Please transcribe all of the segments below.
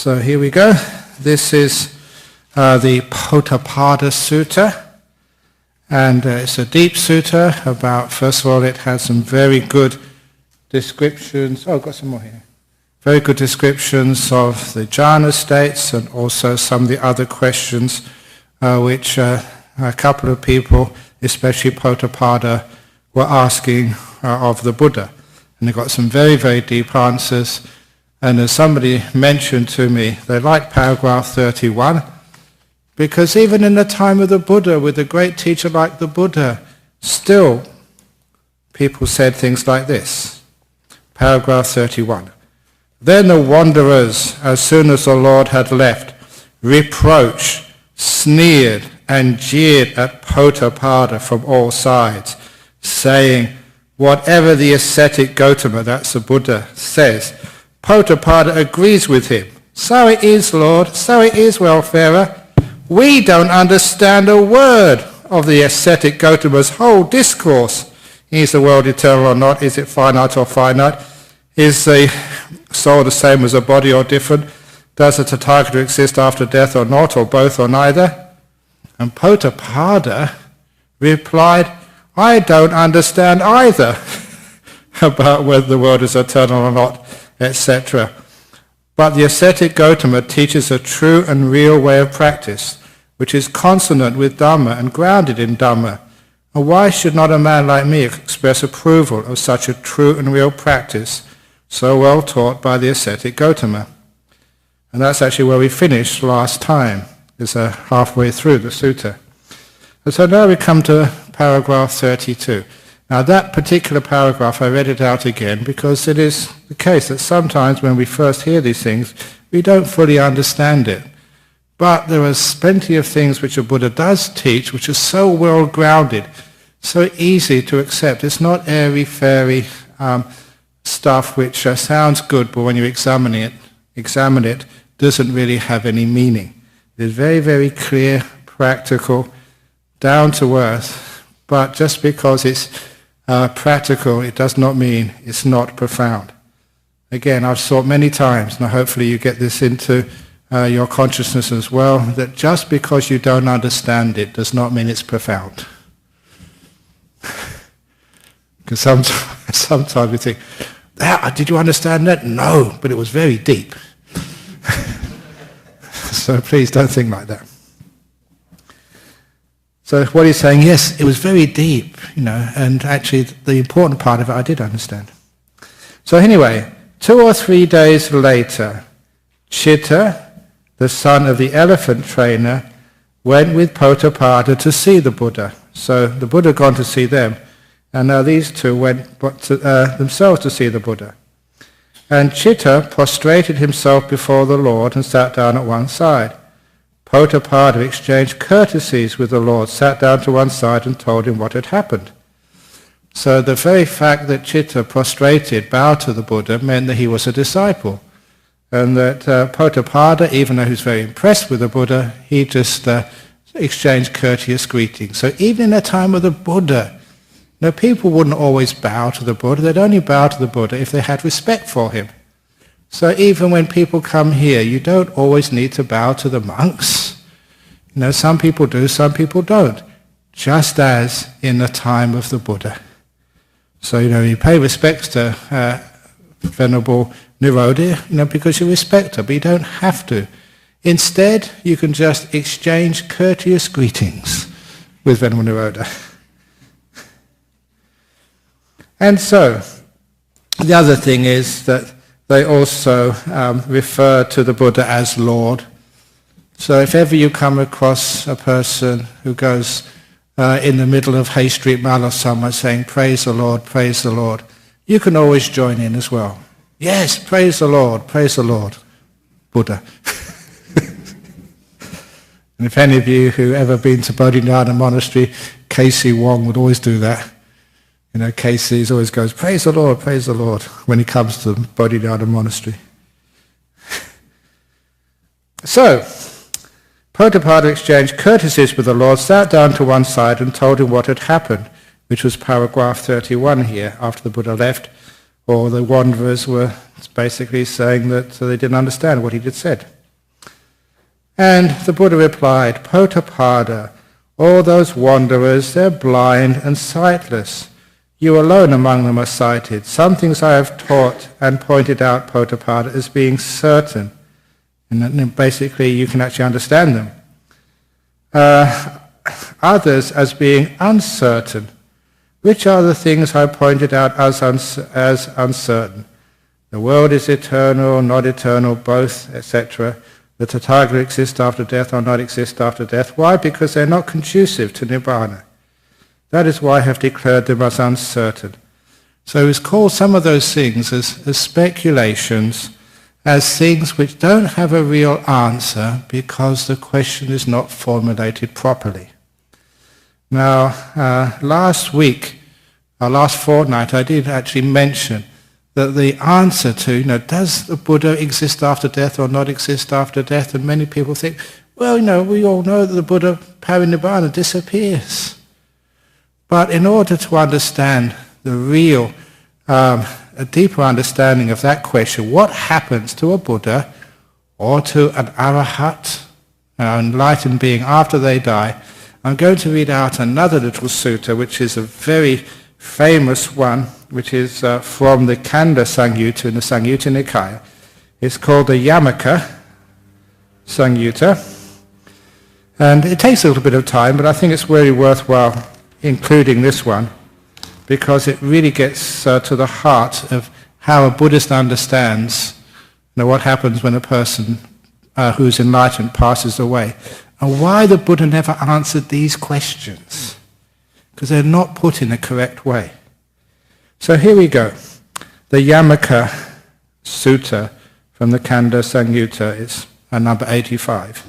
So here we go. This is the Pottapada Sutta, and it's a deep sutta about, first of all, it has some very good descriptions. Oh, I've got some more here. Very good descriptions of the jhana states and also some of the other questions which a couple of people, especially Pottapada, were asking of the Buddha. And they got some very, very deep answers. And as somebody mentioned to me, they like paragraph 31, because even in the time of the Buddha, with a great teacher like the Buddha, still people said things like this. Paragraph 31. Then the wanderers, as soon as the Lord had left, reproached, sneered, and jeered at Pottapada from all sides, saying, whatever the ascetic Gautama, that's the Buddha, says, Pottapada agrees with him. So it is, Lord, so it is, welfarer. We don't understand a word of the ascetic Gautama's whole discourse. Is the world eternal or not? Is it finite or finite? Is the soul the same as the body or different? Does the tanhakkhayo exist after death or not, or both or neither? And Pottapada replied, I don't understand either about whether the world is eternal or not, etc. But the ascetic Gautama teaches a true and real way of practice, which is consonant with Dhamma and grounded in Dhamma. And why should not a man like me express approval of such a true and real practice, so well taught by the ascetic Gautama? And that's actually where we finished last time. It's halfway through the sutta. And so now we come to paragraph 32. Now that particular paragraph, I read it out again because it is the case that sometimes when we first hear these things, we don't fully understand it. But there are plenty of things which a Buddha does teach which are so well grounded, so easy to accept. It's not airy-fairy stuff which sounds good, but when you examine it, doesn't really have any meaning. It is very, very clear, practical, down to earth, but just because it's practical, it does not mean it's not profound. Again, I've thought many times, and hopefully you get this into your consciousness as well, that just because you don't understand it does not mean it's profound. Because sometimes we think, did you understand that? No, but it was very deep. So please don't think like that. So what he's saying, yes, it was very deep, and actually the important part of it I did understand. So anyway, 2 or 3 days later, Chitta, the son of the elephant trainer, went with Pottapada to see the Buddha. So the Buddha had gone to see them, and now these two went themselves to see the Buddha. And Chitta prostrated himself before the Lord and sat down at one side. Pottapada exchanged courtesies with the Lord, sat down to one side and told him what had happened. So the very fact that Chitta prostrated, bowed to the Buddha, meant that he was a disciple. And that Pottapada, even though he was very impressed with the Buddha, he just exchanged courteous greetings. So even in the time of the Buddha, people wouldn't always bow to the Buddha. They'd only bow to the Buddha if they had respect for him. So even when people come here, you don't always need to bow to the monks. Some people do, some people don't. Just as in the time of the Buddha. So, you pay respects to Venerable Nirodha, because you respect her, but you don't have to. Instead, you can just exchange courteous greetings with Venerable Nirodha. And so, the other thing is that they also refer to the Buddha as Lord. So if ever you come across a person who goes in the middle of Hay Street Mall or somewhere saying, praise the Lord, you can always join in as well. Yes, praise the Lord, Buddha. And if any of you who ever been to Bodhinyana Monastery, Casey Wong would always do that. Casey always goes, praise the Lord, when he comes to Bodhinyana Monastery. So, Pottapada exchanged courtesies with the Lord, sat down to one side and told him what had happened, which was paragraph 31 here, after the Buddha left. or the wanderers were basically saying that they didn't understand what he had said. And the Buddha replied, Pottapada, all those wanderers, they're blind and sightless. You alone among them are sighted. Some things I have taught and pointed out, Pottapada, as being certain. And then basically you can actually understand them. Others as being uncertain. Which are the things I pointed out as uncertain? The world is eternal, not eternal, both, etc. The Tathagata exist after death or not exist after death. Why? Because they're not conducive to Nibbana. That is why I have declared them as uncertain. So it's called some of those things as speculations, as things which don't have a real answer because the question is not formulated properly. Now, last fortnight, I did actually mention that the answer to, does the Buddha exist after death or not exist after death? And many people think, well, we all know that the Buddha parinibbana disappears. But in order to understand the real, a deeper understanding of that question, what happens to a Buddha or to an arahat, an enlightened being after they die, I'm going to read out another little sutta, which is a very famous one, which is from the Kanda Sangyutta in the Sangyutta Nikaya. It's called the Yamaka Sangyutta. And it takes a little bit of time, but I think it's very worthwhile including this one, because it really gets to the heart of how a Buddhist understands what happens when a person who's enlightened passes away, and why the Buddha never answered these questions, because they're not put in the correct way. So here we go. The Yamaka Sutta from the Kanda Sangyutta is number 85.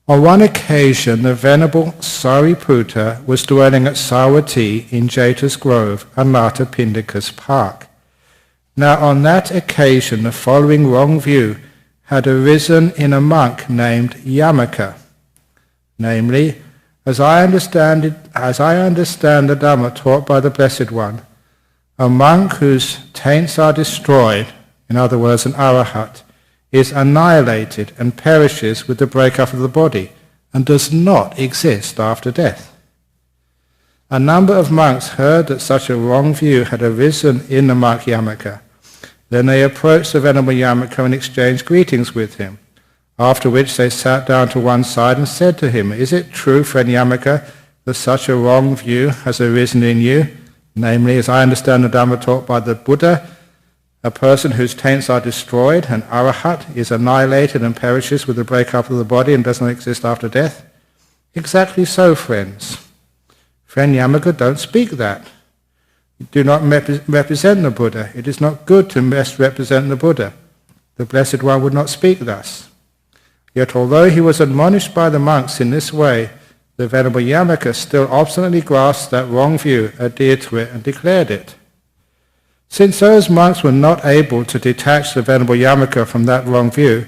On one occasion, the Venerable Sariputta was dwelling at Savatthi in Jeta's Grove, Anatta Pindika's park. Now on that occasion, the following wrong view had arisen in a monk named Yamaka, namely, as I understand the Dhamma taught by the Blessed One, a monk whose taints are destroyed, in other words, an arahat, is annihilated and perishes with the break-up of the body and does not exist after death. A number of monks heard that such a wrong view had arisen in the monk Yamaka. Then they approached the Venerable Yamaka and exchanged greetings with him, after which they sat down to one side and said to him, Is it true, friend Yamaka, that such a wrong view has arisen in you? Namely, as I understand the Dhamma taught by the Buddha, a person whose taints are destroyed, an arahat, is annihilated and perishes with the break-up of the body and does not exist after death? Exactly so, friends. Friend Yamaka, don't speak that. You do not represent the Buddha. It is not good to misrepresent the Buddha. The Blessed One would not speak thus. Yet although he was admonished by the monks in this way, the Venerable Yamaka still obstinately grasped that wrong view, adhered to it, and declared it. Since those monks were not able to detach the Venerable Yamaka from that wrong view,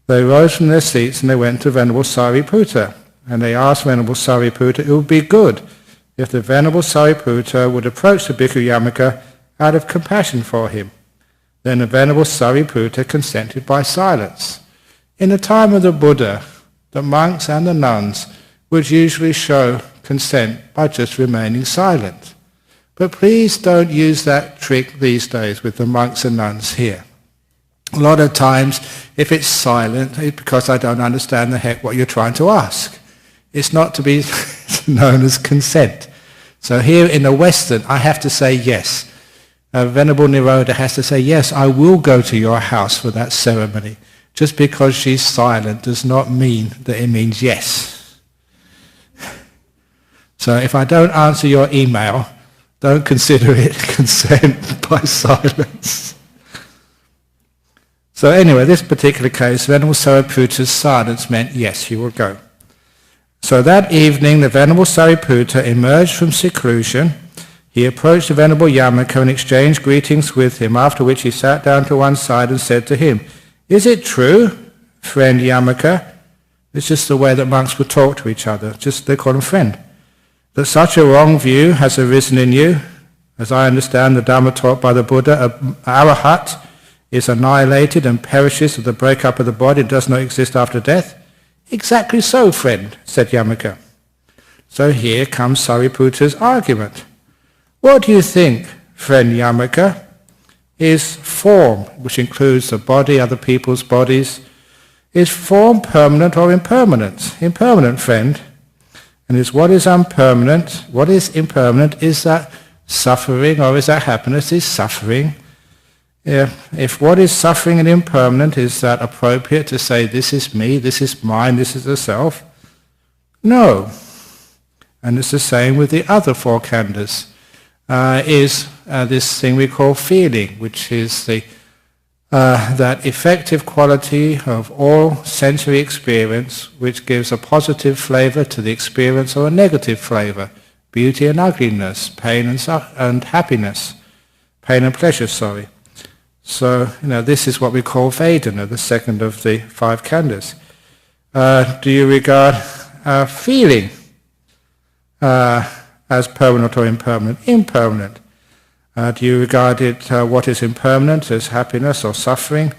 they rose from their seats and they went to Venerable Sariputta. And they asked Venerable Sariputta, it would be good if the Venerable Sariputta would approach the Bhikkhu Yamaka out of compassion for him. Then the Venerable Sariputta consented by silence. In the time of the Buddha, the monks and the nuns would usually show consent by just remaining silent. But please don't use that trick these days with the monks and nuns here. A lot of times, if it's silent, it's because I don't understand the heck what you're trying to ask. It's not to be known as consent. So here in the Western, I have to say yes. Venerable Nirodha has to say, yes, I will go to your house for that ceremony. Just because she's silent does not mean that it means yes. So if I don't answer your email, don't consider it consent by silence. So anyway, this particular case, Venerable Sariputta's silence meant yes, he will go. So that evening, the Venerable Sariputta emerged from seclusion. He approached the Venerable Yamaka and exchanged greetings with him, after which he sat down to one side and said to him, Is it true, friend Yamaka? It's just the way that monks would talk to each other. Just they call him friend. That such a wrong view has arisen in you, As I understand the Dhamma taught by the Buddha, an arahat is annihilated and perishes with the breakup of the body and does not exist after death. Exactly so, friend, said Yamaka. So here comes Sariputta's argument. What do you think, friend Yamaka, is form, which includes the body, other people's bodies? Is form permanent or impermanent? Impermanent, friend. And what is impermanent? What is impermanent? Is that suffering or is that happiness? Is suffering. If what is suffering and impermanent, is that appropriate to say this is me, this is mine, this is the self? No. And it's the same with the other four khandhas. This thing we call feeling, which is that effective quality of all sensory experience which gives a positive flavour to the experience or a negative flavour, beauty and ugliness, pain and happiness, pain and pleasure, So, this is what we call Vedana, the second of the five khandhas. Do you regard feeling as permanent or impermanent? Impermanent. Do you regard it, what is impermanent, as happiness or suffering?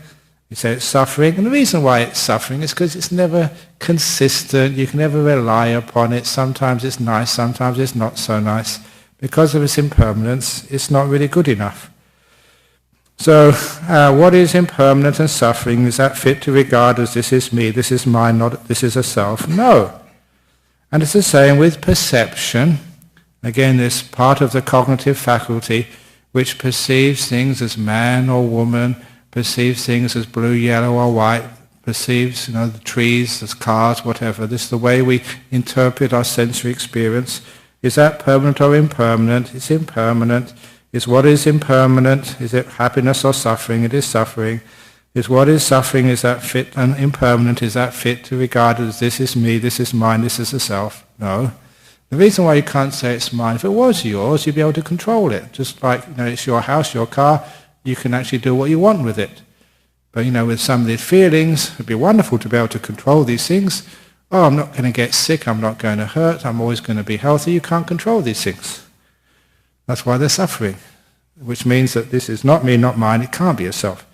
You say it's suffering, and the reason why it's suffering is because it's never consistent, you can never rely upon it, sometimes it's nice, sometimes it's not so nice. Because of its impermanence, it's not really good enough. So, what is impermanent and suffering? Is that fit to regard as this is me, this is mine, not this is a self? No. And it's the same with perception. Again, this part of the cognitive faculty which perceives things as man or woman, perceives things as blue, yellow or white, perceives the trees as cars, whatever. This is the way we interpret our sensory experience. Is that permanent or impermanent? It's impermanent. Is what is impermanent, is it happiness or suffering? It is suffering. Is what is suffering, is that fit and impermanent? Is that fit to regard as this is me, this is mine, this is the self? No. The reason why you can't say it's mine, if it was yours, you'd be able to control it. Just like, it's your house, your car, you can actually do what you want with it. But, with some of these feelings, it'd be wonderful to be able to control these things. Oh, I'm not going to get sick, I'm not going to hurt, I'm always going to be healthy. You can't control these things. That's why they're suffering, which means that this is not me, not mine, it can't be yourself.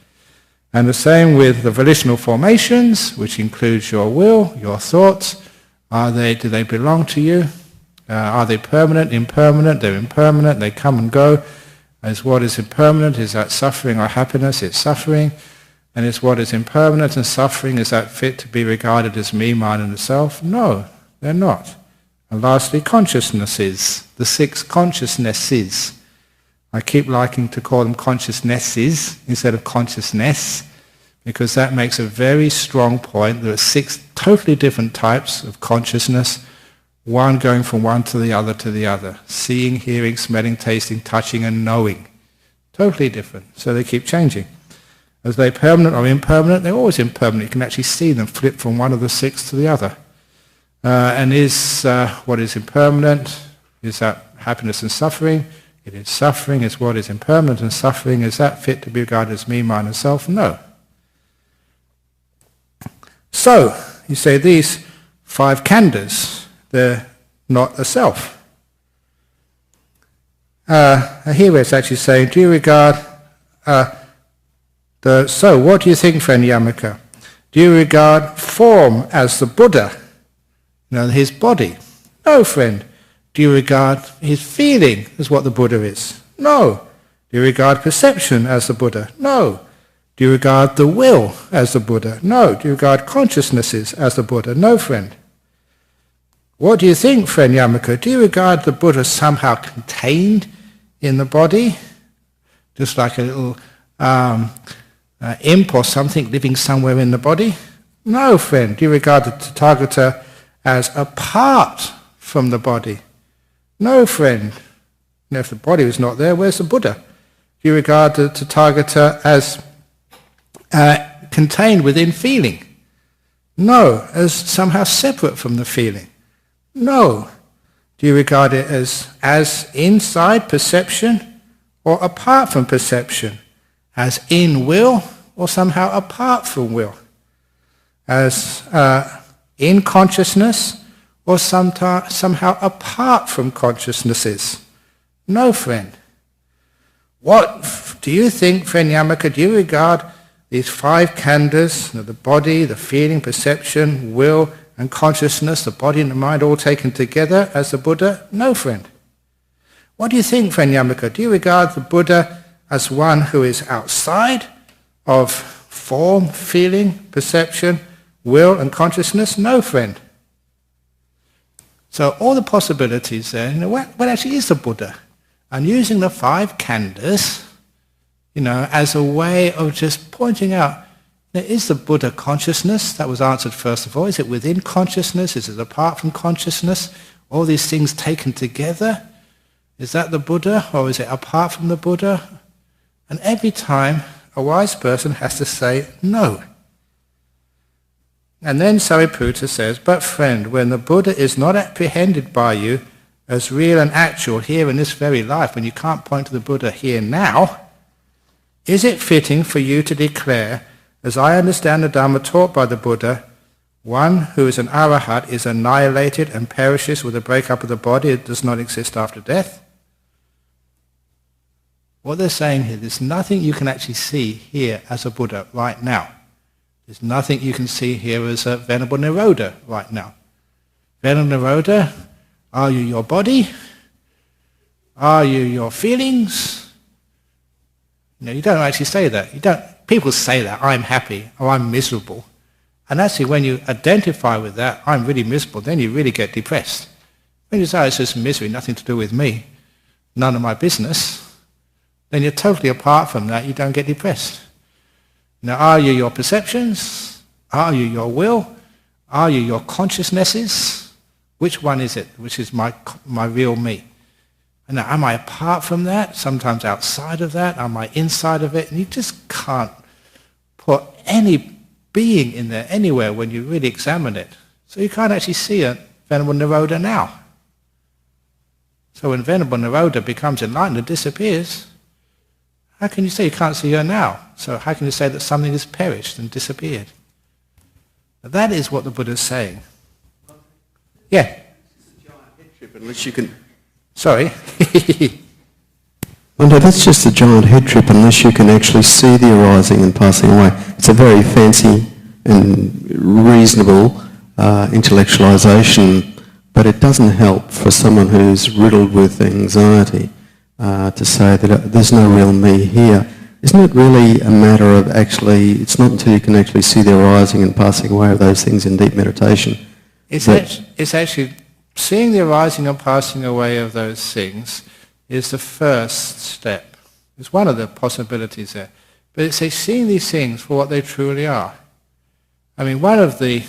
And the same with the volitional formations, which includes your will, your thoughts. Do they belong to you? Are they permanent, impermanent? They're impermanent, they come and go. As what is impermanent, is that suffering or happiness? It's suffering. And is what is impermanent and suffering, is that fit to be regarded as me, mine and the self? No, they're not. And lastly, consciousnesses, the six consciousnesses. I keep liking to call them consciousnesses instead of consciousness, because that makes a very strong point. There are six totally different types of consciousness, one going from one to the other. Seeing, hearing, smelling, tasting, touching and knowing. Totally different. So they keep changing. As they're permanent or impermanent, they're always impermanent. You can actually see them flip from one of the six to the other. And is what is impermanent, is that happiness and suffering? It is suffering. Is what is impermanent and suffering, is that fit to be regarded as me, mine and self? No. So, you say these five khandhas, they're not a self. Here it's actually saying, do you regard, so what do you think, friend Yamaka? Do you regard form as the Buddha? His body? No, friend. Do you regard his feeling as what the Buddha is? No. Do you regard perception as the Buddha? No. Do you regard the will as the Buddha? No. Do you regard consciousnesses as the Buddha? No, friend. What do you think, friend Yamaka? Do you regard the Buddha somehow contained in the body? Just like a little imp or something living somewhere in the body? No, friend. Do you regard the Tathagata as apart from the body? No, friend. If the body was not there, where's the Buddha? Do you regard the Tathagata as contained within feeling? No. As somehow separate from the feeling? No. Do you regard it as inside perception or apart from perception? As in will or somehow apart from will? As in consciousness or somehow apart from consciousnesses? No, friend. What do you think, friend Yamaka, do you regard these 5 khandhas, the body, the feeling, perception, will and consciousness, the body and the mind all taken together as the Buddha? No, friend. What do you think, friend Yamaka? Do you regard the Buddha as one who is outside of form, feeling, perception, will and consciousness? No, friend. So all the possibilities there, what actually is the Buddha? And using the 5 khandhas, as a way of just pointing out, is the Buddha consciousness? That was answered first of all. Is it within consciousness? Is it apart from consciousness? All these things taken together? Is that the Buddha, or is it apart from the Buddha? And every time a wise person has to say no. And then Sariputta says, but friend, when the Buddha is not apprehended by you as real and actual here in this very life, when you can't point to the Buddha here now, is it fitting for you to declare, as I understand the Dhamma taught by the Buddha, one who is an arahat is annihilated and perishes with the breakup of the body, it does not exist after death? What they're saying here, there's nothing you can actually see here as a Buddha right now. There's nothing you can see here as a Venerable Nirodha right now. Venerable Nirodha, are you your body? Are you your feelings? No, you don't actually say that. People say that, I'm happy or I'm miserable. And actually when you identify with that, I'm really miserable, then you really get depressed. When you say it's just misery, nothing to do with me, none of my business, then you're totally apart from that, you don't get depressed. Now, are you your perceptions? Are you your will? Are you your consciousnesses? Which one is it? Which is my real me? And now, am I apart from that? Sometimes outside of that? Am I inside of it? And you just can't put any being in there anywhere when you really examine it. So you can't actually see a Venerable Nirodha now. So when Venerable Nirodha becomes enlightened and disappears, how can you say you can't see her now? So how can you say that something has perished and disappeared? Now that is what the Buddha is saying. Yeah? Unless you can... Sorry? Well, no, that's just a giant head trip unless you can actually see the arising and passing away. It's a very fancy and reasonable intellectualization, but it doesn't help for someone who's riddled with anxiety to say that there's no real me here. Isn't it really a matter of actually, it's not until you can actually see the arising and passing away of those things in deep meditation. It's actually seeing the arising and passing away of those things is the first step. It's one of the possibilities there. But it's seeing these things for what they truly are. I mean, one of the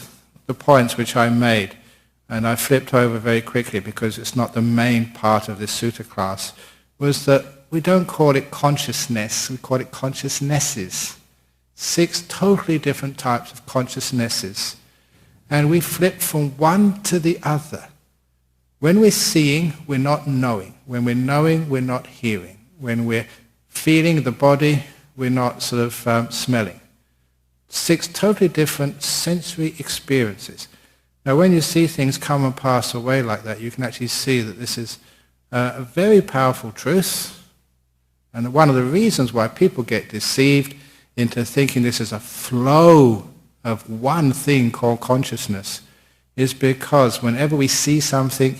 points which I made, and I flipped over very quickly because it's not the main part of this sutta class, was that we don't call it consciousness, we call it consciousnesses. 6 totally different types of consciousnesses. And we flip from one to the other. When we're seeing, we're not knowing. When we're knowing, we're not hearing. When we're feeling the body, we're not sort of smelling. 6 totally different sensory experiences. Now when you see things come and pass away like that, you can actually see that this is a very powerful truth. And one of the reasons why people get deceived into thinking this is a flow of one thing called consciousness is because whenever we see something,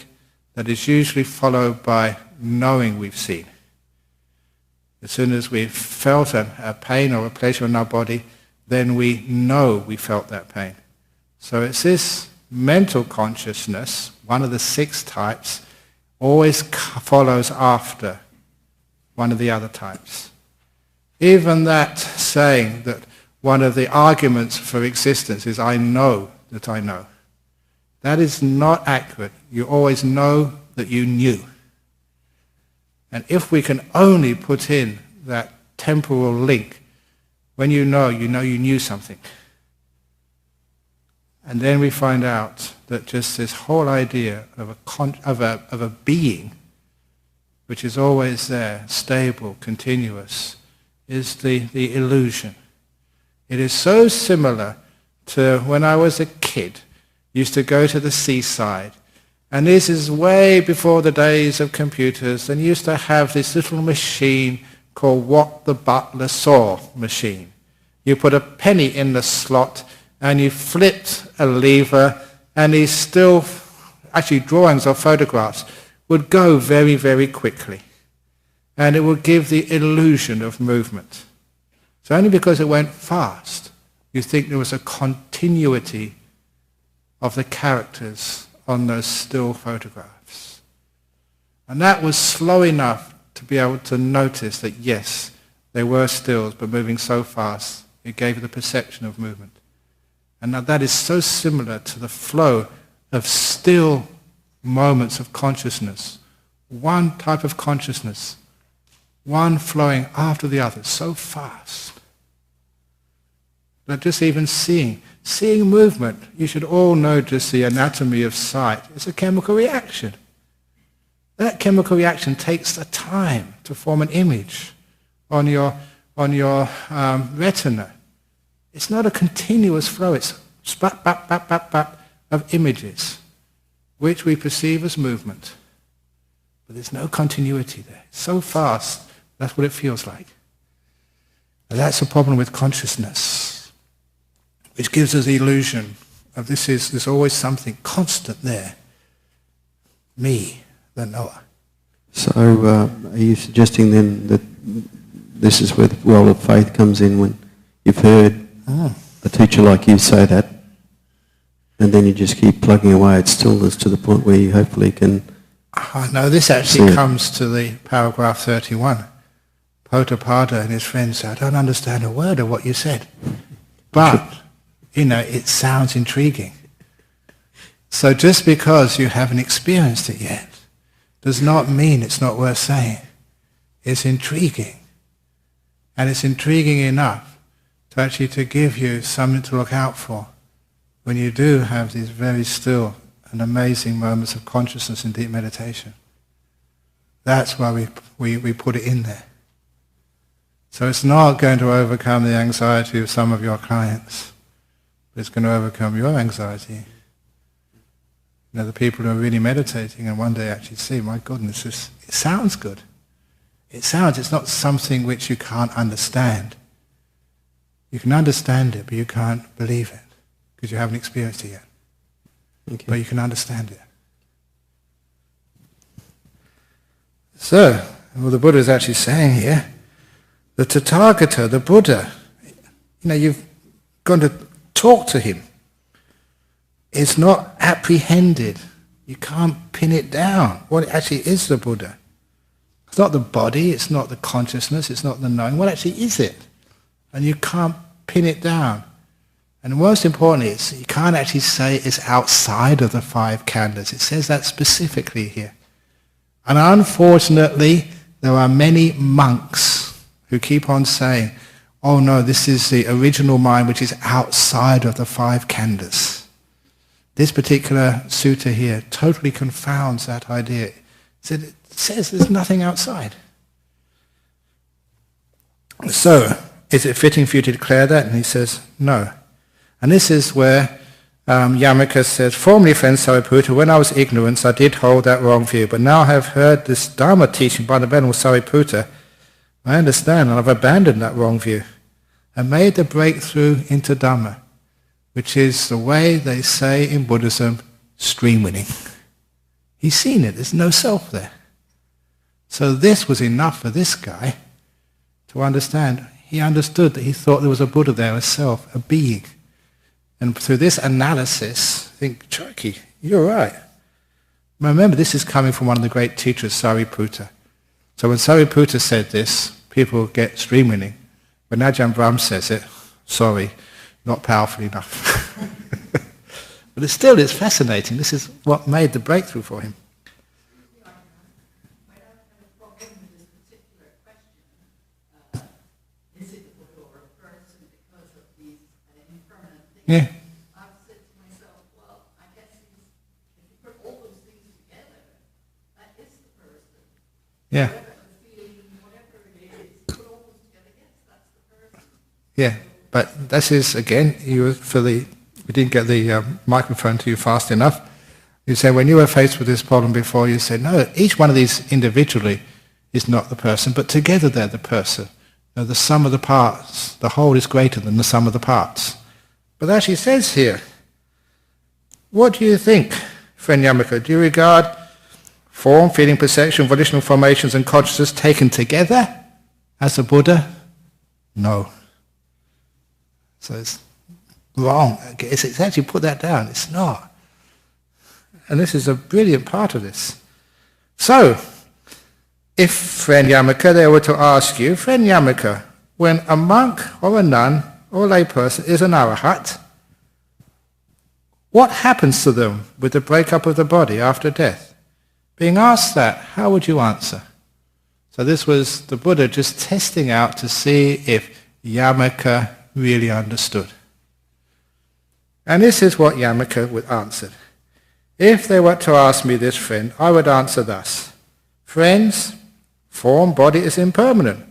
that is usually followed by knowing we've seen. As soon as we've felt a pain or a pleasure in our body, then we know we felt that pain. So it's this mental consciousness, one of the 6 types, always follows after one of the other types. Even that saying that one of the arguments for existence is I know that I know. That is not accurate. You always know that you knew. And if we can only put in that temporal link, when you know you knew something. And then we find out that just this whole idea of a being, which is always there, stable, continuous, is the illusion. It is so similar to when I was a kid, used to go to the seaside, and this is way before the days of computers, and used to have this little machine called what the butler saw machine. You put a penny in the slot and you flipped a lever, and these still, actually drawings or photographs, would go very, very quickly. And it would give the illusion of movement. So only because it went fast, you think there was a continuity of the characters on those still photographs. And that was slow enough to be able to notice that yes, they were stills, but moving so fast, it gave you the perception of movement. And now that is so similar to the flow of still moments of consciousness. One type of consciousness, one flowing after the other, so fast. But just even seeing movement, you should all know just the anatomy of sight. It's a chemical reaction. That chemical reaction takes the time to form an image on your retina. It's not a continuous flow, it's spat, bap, bap, bap, bap of images, which we perceive as movement. But there's no continuity there. It's so fast, that's what it feels like. And that's the problem with consciousness, which gives us the illusion of there's always something constant there. Me, the knower. So are you suggesting then that this is where the role of faith comes in, when you've heard a teacher like you say that, and then you just keep plugging away at stillness to the point where you hopefully can... No, this actually comes to the paragraph 31. Pottapada and his friends say, I don't understand a word of what you said. But, it sounds intriguing. So just because you haven't experienced it yet does not mean it's not worth saying. It's intriguing. And it's intriguing enough to give you something to look out for when you do have these very still and amazing moments of consciousness in deep meditation. That's why we put it in there. So it's not going to overcome the anxiety of some of your clients, but it's going to overcome your anxiety. The people who are really meditating and one day actually see, my goodness, it sounds good. It's not something which you can't understand. You can understand it, but you can't believe it, because you haven't experienced it yet. Okay. But you can understand it. So, what the Buddha is actually saying here, the Tathagata, the Buddha, you've gone to talk to him. It's not apprehended. You can't pin it down. What it actually is, the Buddha. It's not the body, it's not the consciousness, it's not the knowing. What actually is it? And you can't pin it down. And most importantly, you can't actually say it's outside of the 5 khandhas. It says that specifically here. And unfortunately, there are many monks who keep on saying, oh no, this is the original mind which is outside of the 5 khandhas. This particular sutta here totally confounds that idea. It says there's nothing outside. So, is it fitting for you to declare that? And he says, no. And this is where Yamaka says, formerly, friend Sariputta, when I was ignorant, I did hold that wrong view, but now I have heard this Dhamma teaching by the Venerable Sariputta. I understand, and I've abandoned that wrong view and made the breakthrough into Dhamma, which is the way they say in Buddhism, stream winning. He's seen it, there's no self there. So this was enough for this guy to understand. He understood that he thought there was a Buddha there, a self, a being. And through this analysis, think, Chokey, you're right. Remember, this is coming from one of the great teachers, Sariputta. So when Sariputta said this, people get stream winning. When Ajahn Brahm says it, sorry, not powerful enough. But it's fascinating. This is what made the breakthrough for him. Yeah. I've said to myself, well, I guess if you put all those things together, that is the person. Yeah. Whatever the feeling, whatever it is, put all those together, yes, that's the person. Yeah, but this is, again, we didn't get the microphone to you fast enough. You said when you were faced with this problem before, you said, no, each one of these individually is not the person, but together they're the person. The sum of the parts, the whole is greater than the sum of the parts. But as he says here, what do you think, friend Yamaka? Do you regard form, feeling, perception, volitional formations and consciousness taken together as a Buddha? No. So it's wrong. It's actually put that down. It's not. And this is a brilliant part of this. So, if, friend Yamaka, they were to ask you, friend Yamaka, when a monk or a nun or a layperson is an arahat, what happens to them with the breakup of the body after death? Being asked that, how would you answer? So this was the Buddha just testing out to see if Yamaka really understood. And this is what Yamaka would answer. If they were to ask me this, friend, I would answer thus. Friends, form, body is impermanent.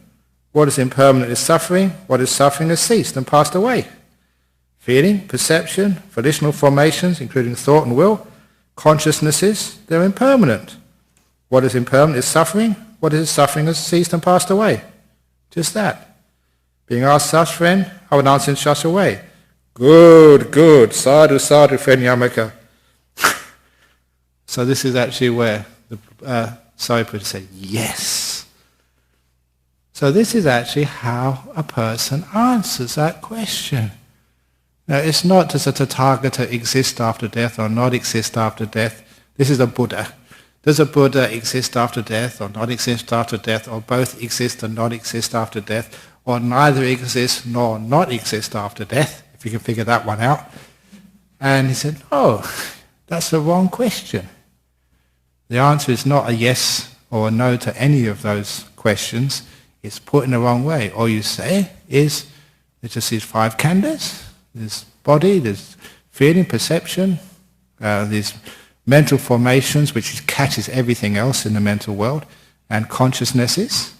What is impermanent is suffering. What is suffering has ceased and passed away. Feeling, perception, volitional formations, including thought and will, consciousnesses, they're impermanent. What is impermanent is suffering. What is suffering has ceased and passed away. Just that. Being asked such, friend, I would answer in such a way. Good, good. Sadhu, sadhu, friend Yamaka. So this is actually where the Sariputta said, yes. So this is actually how a person answers that question. Now, it's not does a Tathagata exist after death or not exist after death. This is a Buddha. Does a Buddha exist after death or not exist after death, or both exist and not exist after death, or neither exist nor not exist after death, if you can figure that one out? And he said, no, that's the wrong question. The answer is not a yes or a no to any of those questions. It's put in the wrong way. All you say is, there's just these 5 khandhas. There's body, there's feeling, perception, there's mental formations, which catches everything else in the mental world, and consciousnesses.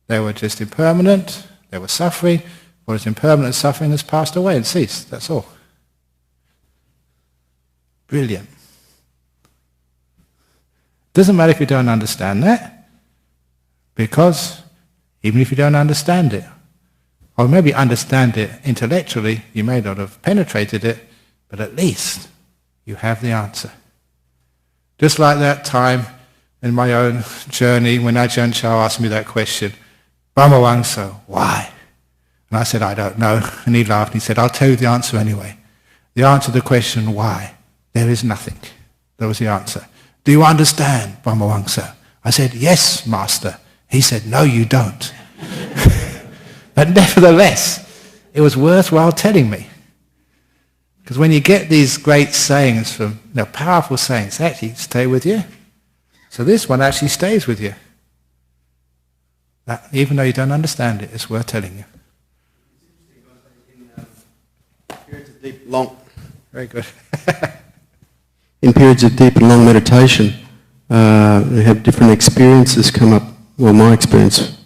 They were just impermanent, they were suffering. What is impermanent and suffering has passed away and ceased. That's all. Brilliant. Doesn't matter if you don't understand that, because even if you don't understand it, or maybe understand it intellectually, you may not have penetrated it, but at least you have the answer. Just like that time in my own journey when Ajahn Chah asked me that question, Brahmavamsa, why? And I said, I don't know. And he laughed and he said, I'll tell you the answer anyway. The answer to the question, why? There is nothing. That was the answer. Do you understand, Brahmavamsa? I said, yes, Master. He said, no, you don't. But nevertheless, it was worthwhile telling me. Because when you get these great sayings from, powerful sayings, they actually stay with you. So this one actually stays with you. That, even though you don't understand it, it's worth telling you. Periods of deep, long. Very good. In periods of deep and long meditation, we have different experiences come up. Well, my experience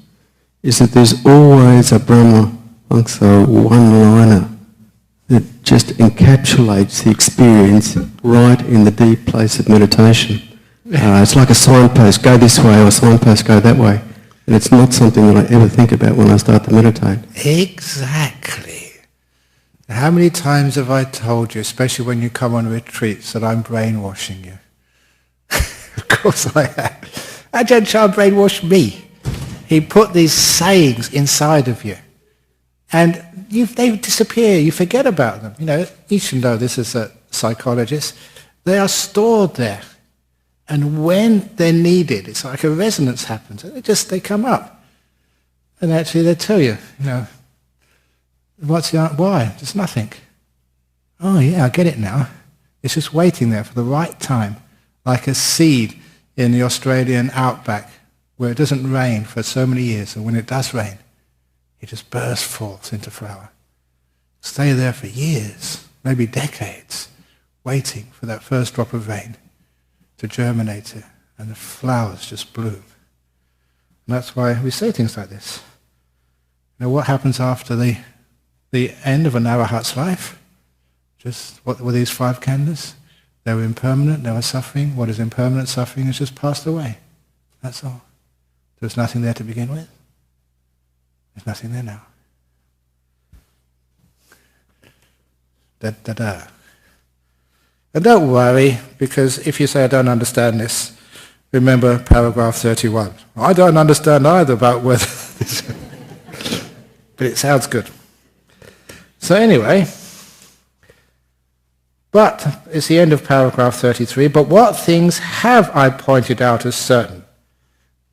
is that there's always a Brahmavamsa one-liner that just encapsulates the experience right in the deep place of meditation. It's like a signpost, go this way, or a signpost, go that way. And it's not something that I ever think about when I start to meditate. Exactly. How many times have I told you, especially when you come on retreats, that I'm brainwashing you? Of course I have. Ajahn Chah brainwashed me. He put these sayings inside of you. And they disappear. You forget about them. You should know this as a psychologist. They are stored there. And when they're needed, it's like a resonance happens. They come up. And actually they tell you, what's the answer? Why? There's nothing. Oh yeah, I get it now. It's just waiting there for the right time. Like a seed in the Australian outback where it doesn't rain for so many years, and when it does rain, it just bursts forth into flower. Stay there for years, maybe decades, waiting for that first drop of rain to germinate it, and the flowers just bloom. And that's why we say things like this. What happens after the end of an arahat's life? Just what were these 5 khandhas? They were impermanent, they were suffering. What is impermanent suffering has just passed away. That's all. There's nothing there to begin with. There's nothing there now. Da-da-da. And don't worry, because if you say, I don't understand this, remember paragraph 31. I don't understand either about whether this... But it sounds good. So anyway, but it's the end of paragraph 33. But what things have I pointed out as certain?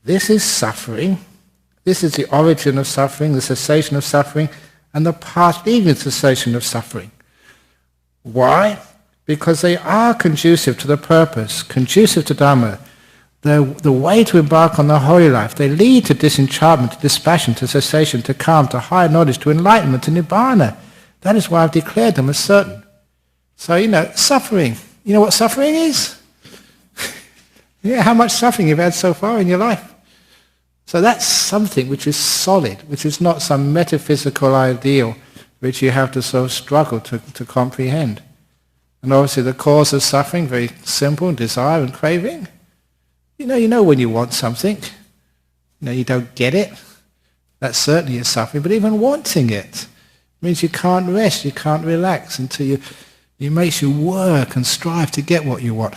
This is suffering. This is the origin of suffering, the cessation of suffering, and the path leading to cessation of suffering. Why? Because they are conducive to the purpose, conducive to Dhamma. The way to embark on the holy life. They lead to disenchantment, to dispassion, to cessation, to calm, to higher knowledge, to enlightenment, to nibbana. That is why I've declared them as certain. So, suffering. You know what suffering is? Yeah, how much suffering you've had so far in your life. So that's something which is solid, which is not some metaphysical ideal which you have to sort of struggle to comprehend. And obviously the cause of suffering, very simple, desire and craving. You know when you want something, you don't get it. That certainly is suffering, but even wanting it means you can't rest, you can't relax until it makes you work and strive to get what you want.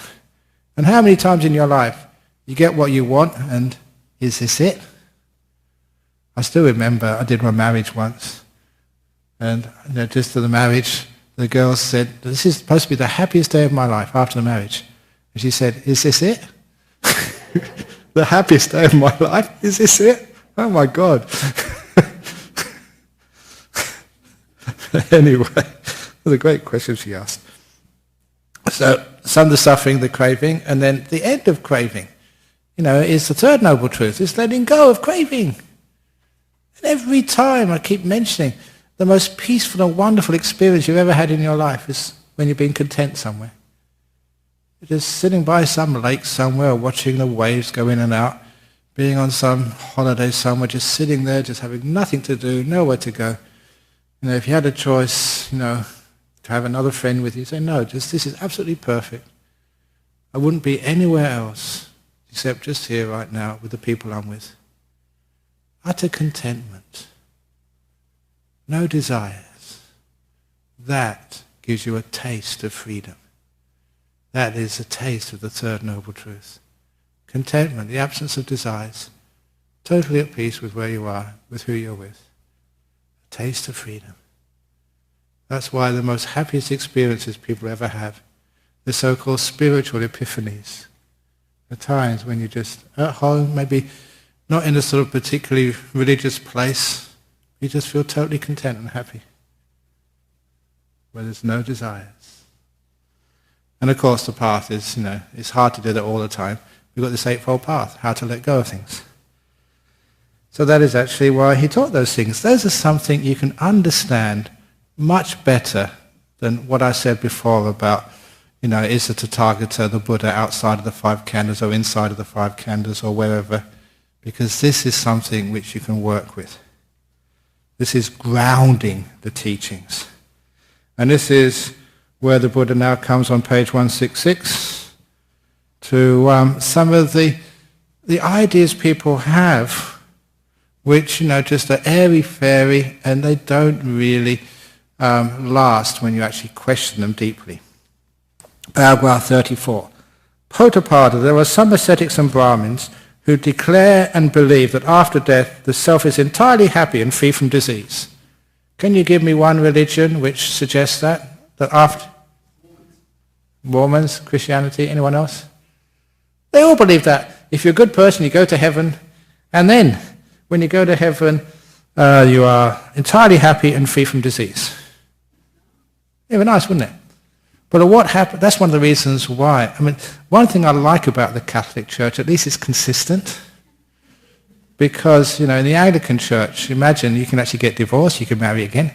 And how many times in your life you get what you want and is this it? I still remember I did my marriage once, and just to the marriage, the girl said, this is supposed to be the happiest day of my life after the marriage. And she said, is this it? The happiest day of my life? Is this it? Oh my God. Anyway, it was a great question she asked. So, some of the suffering, the craving, and then the end of craving, is the third noble truth. It's letting go of craving. And every time I keep mentioning, the most peaceful and wonderful experience you've ever had in your life is when you've been content somewhere. You're just sitting by some lake somewhere, watching the waves go in and out, being on some holiday somewhere, just sitting there, just having nothing to do, nowhere to go. If you had a choice, to have another friend with you, say, no, this is absolutely perfect. I wouldn't be anywhere else except just here right now with the people I'm with. Utter contentment. No desires. That gives you a taste of freedom. That is a taste of the third noble truth. Contentment, the absence of desires. Totally at peace with where you are, with who you're with. A taste of freedom. That's why the most happiest experiences people ever have, the so-called spiritual epiphanies. The times when you're just at home, maybe not in a sort of particularly religious place, you just feel totally content and happy, where there's no desires. And of course the path is, it's hard to do that all the time. We've got this eightfold path, how to let go of things. So that is actually why he taught those things. Those are something you can understand much better than what I said before about, is the Tathagata, the Buddha, outside of the five khandhas or inside of the five khandhas or wherever, because this is something which you can work with. This is grounding the teachings. And this is where the Buddha now comes on page 166 to some of the ideas people have, which, just are airy-fairy, and they don't really last when you actually question them deeply. Paragraph 34. Pottapada, there are some ascetics and Brahmins who declare and believe that after death the self is entirely happy and free from disease. Can you give me one religion which suggests that? That after... Mormons, Christianity, anyone else? They all believe that. If you're a good person, you go to heaven, and then when you go to heaven, you are entirely happy and free from disease. It would be nice, wouldn't it? But what happened? That's one of the reasons why. One thing I like about the Catholic Church, at least it's consistent. Because, in the Anglican Church, imagine you can actually get divorced, you can marry again.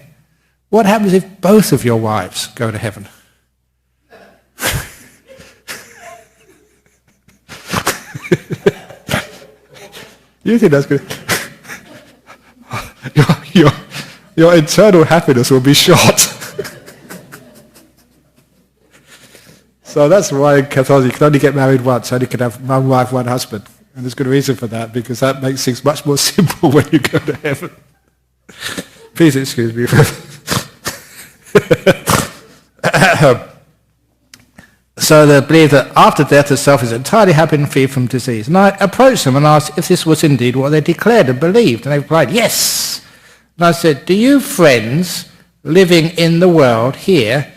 What happens if both of your wives go to heaven? You think that's good? Your internal happiness will be short. So that's why in Catholicism you can only get married once, only can have one wife, one husband. And there's a good reason for that, because that makes things much more simple when you go to heaven. Please excuse me. So they believe that after death the self is entirely happy and free from disease. And I approached them and asked if this was indeed what they declared and believed. And they replied, yes. And I said, do you friends living in the world here,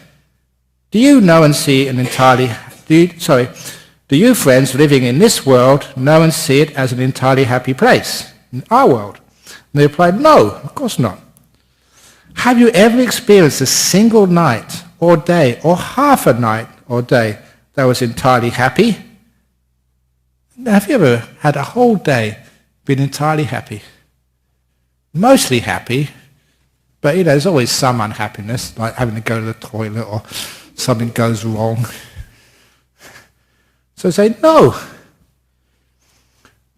do you know and see an entirely... Do you friends living in this world know and see it as an entirely happy place, in our world? And they replied, no, of course not. Have you ever experienced a single night or day or half a night or day that was entirely happy? Have you ever had a whole day been entirely happy? Mostly happy, but there's always some unhappiness, like having to go to the toilet or something goes wrong. So say, no.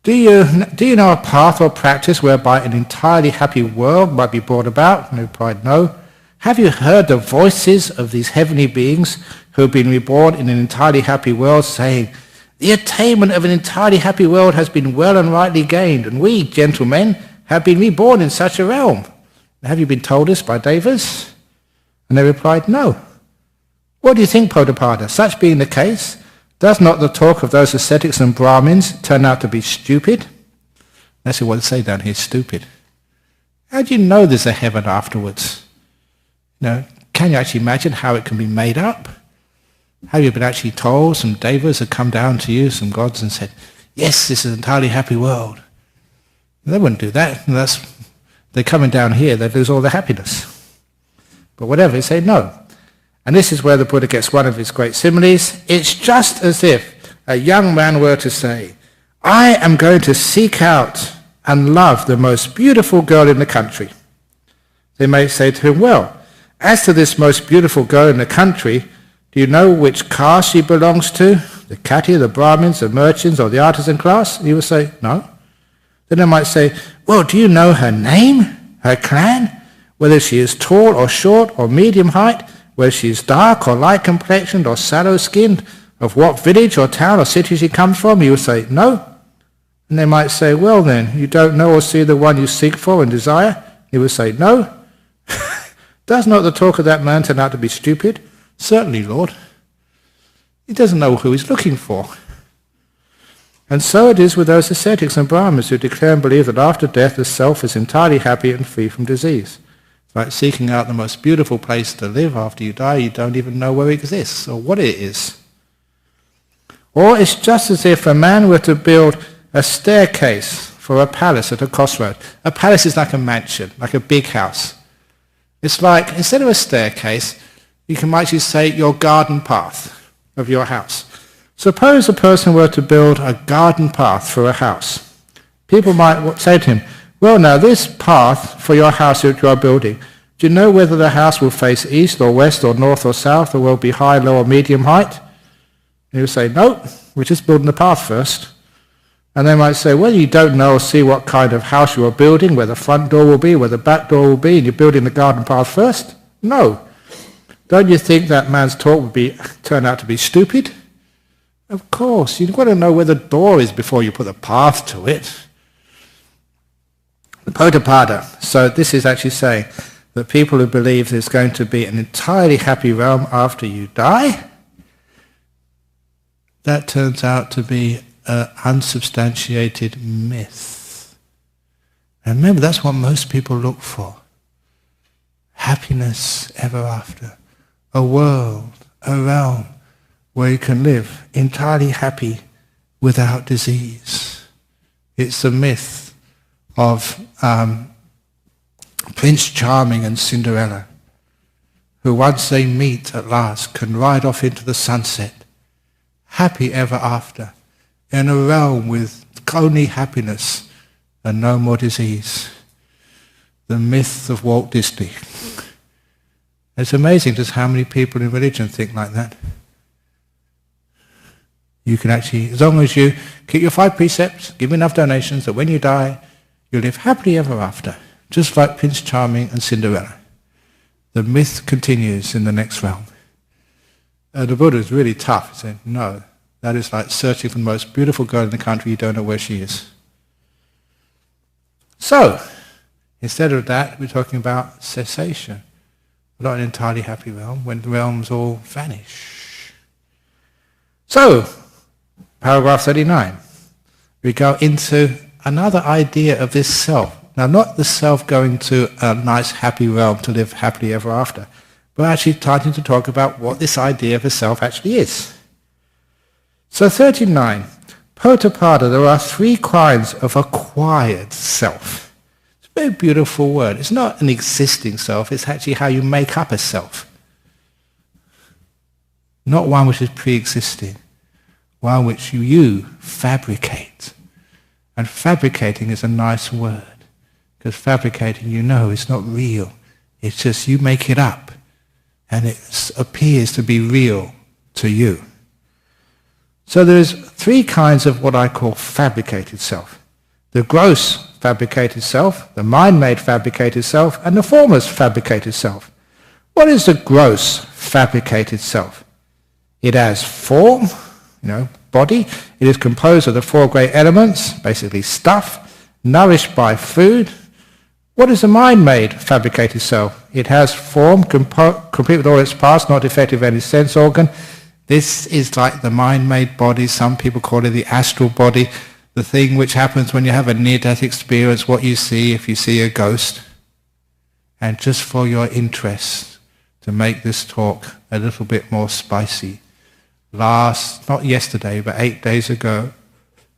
Do you know a path or practice whereby an entirely happy world might be brought about? And they replied, no. Have you heard the voices of these heavenly beings who have been reborn in an entirely happy world saying, the attainment of an entirely happy world has been well and rightly gained, and we, gentlemen, have been reborn in such a realm? Have you been told this by devas? And they replied, no. What do you think, Pottapada? Such being the case, does not the talk of those ascetics and Brahmins turn out to be stupid? That's what they say down here, stupid. How do you know there's a heaven afterwards? Can you actually imagine how it can be made up? Have you been actually told, some devas have come down to you, some gods, and said, yes, this is an entirely happy world? They wouldn't do that. They're coming down here, they'd lose all their happiness. But whatever, they say no. And this is where the Buddha gets one of his great similes. It's just as if a young man were to say, I am going to seek out and love the most beautiful girl in the country. They may say to him, well, as to this most beautiful girl in the country, do you know which caste she belongs to? The Kati, the Brahmins, the merchants, or the artisan class? He will say, no. Then they might say, well, do you know her name, her clan, whether she is tall or short or medium height, whether she is dark or light complexioned or sallow-skinned, of what village or town or city she comes from? He will say, no. And they might say, well then, you don't know or see the one you seek for and desire? He will say, no. Does not the talk of that man turn out to be stupid? Certainly, Lord. He doesn't know who he's looking for. And so it is with those ascetics and Brahmins who declare and believe that after death the self is entirely happy and free from disease. It's like seeking out the most beautiful place to live after you die. You don't even know where it exists or what it is. Or it's just as if a man were to build a staircase for a palace at a crossroad. A palace is like a mansion, like a big house. It's like, instead of a staircase, you can actually say your garden path of your house. Suppose a person were to build a garden path for a house. People might say to him, well now, this path for your house that you are building, do you know whether the house will face east or west or north or south, or will be high, low or medium height? And you say, no, we're just building the path first. And they might say, well, you don't know or see what kind of house you are building, where the front door will be, where the back door will be, and you're building the garden path first? No. Don't you think that man's talk would turn out to be stupid? Of course, you've got to know where the door is before you put the path to it. The Pottapada. So this is actually saying that people who believe there's going to be an entirely happy realm after you die, that turns out to be an unsubstantiated myth. And remember, that's what most people look for. Happiness ever after. A world, a realm where you can live entirely happy without disease. It's a myth of Prince Charming and Cinderella, who once they meet at last can ride off into the sunset, happy ever after, in a realm with only happiness and no more disease. The myth of Walt Disney. It's amazing just how many people in religion think like that. You can actually, as long as you keep your 5 precepts, give enough donations, that when you die, you'll live happily ever after, just like Prince Charming and Cinderella. The myth continues in the next realm. The Buddha is really tough. He said, no, That is like searching for the most beautiful girl in the country, you don't know where she is. So, instead of that, we're talking about cessation. We're not an entirely happy realm when the realms all vanish. So, paragraph 39. We go into another idea of this self. Now, not the self going to a nice happy realm to live happily ever after, but actually starting to talk about what this idea of a self actually is. So 39. Pottapada, there are 3 kinds of acquired self. It's a very beautiful word. It's not an existing self, it's actually how you make up a self. Not one which is pre-existing, one which you fabricate. And fabricating is a nice word, because fabricating, you know, is not real. It's just you make it up, and it appears to be real to you. So there's 3 kinds of what I call fabricated self. The gross fabricated self, the mind-made fabricated self, and the formless fabricated self. What is the gross fabricated self? It has form, body. It is composed of the 4 great elements, basically stuff, nourished by food. What is the mind-made fabricated self? It has form, complete with all its parts, not defective of any sense organ. This is like the mind-made body. Some people call it the astral body, the thing which happens when you have a near-death experience, what you see if you see a ghost. And just for your interest, to make this talk a little bit more spicy, not yesterday, but 8 days ago,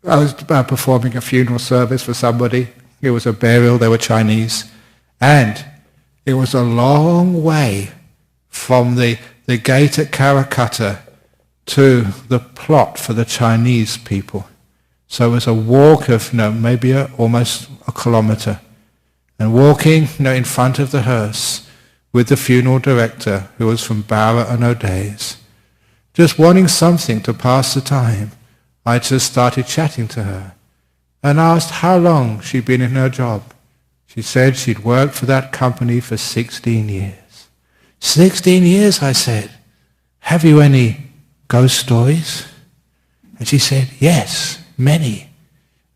I was performing a funeral service for somebody. It was a burial, they were Chinese, and it was a long way from the gate at Calcutta to the plot for the Chinese people. So it was a walk of maybe almost a kilometer, and walking in front of the hearse with the funeral director, who was from Barra and O'Days, just wanting something to pass the time. I just started chatting to her and asked how long she'd been in her job. She said she'd worked for that company for 16 years. 16 years, I said. Have you any ghost stories? And she said, yes, many.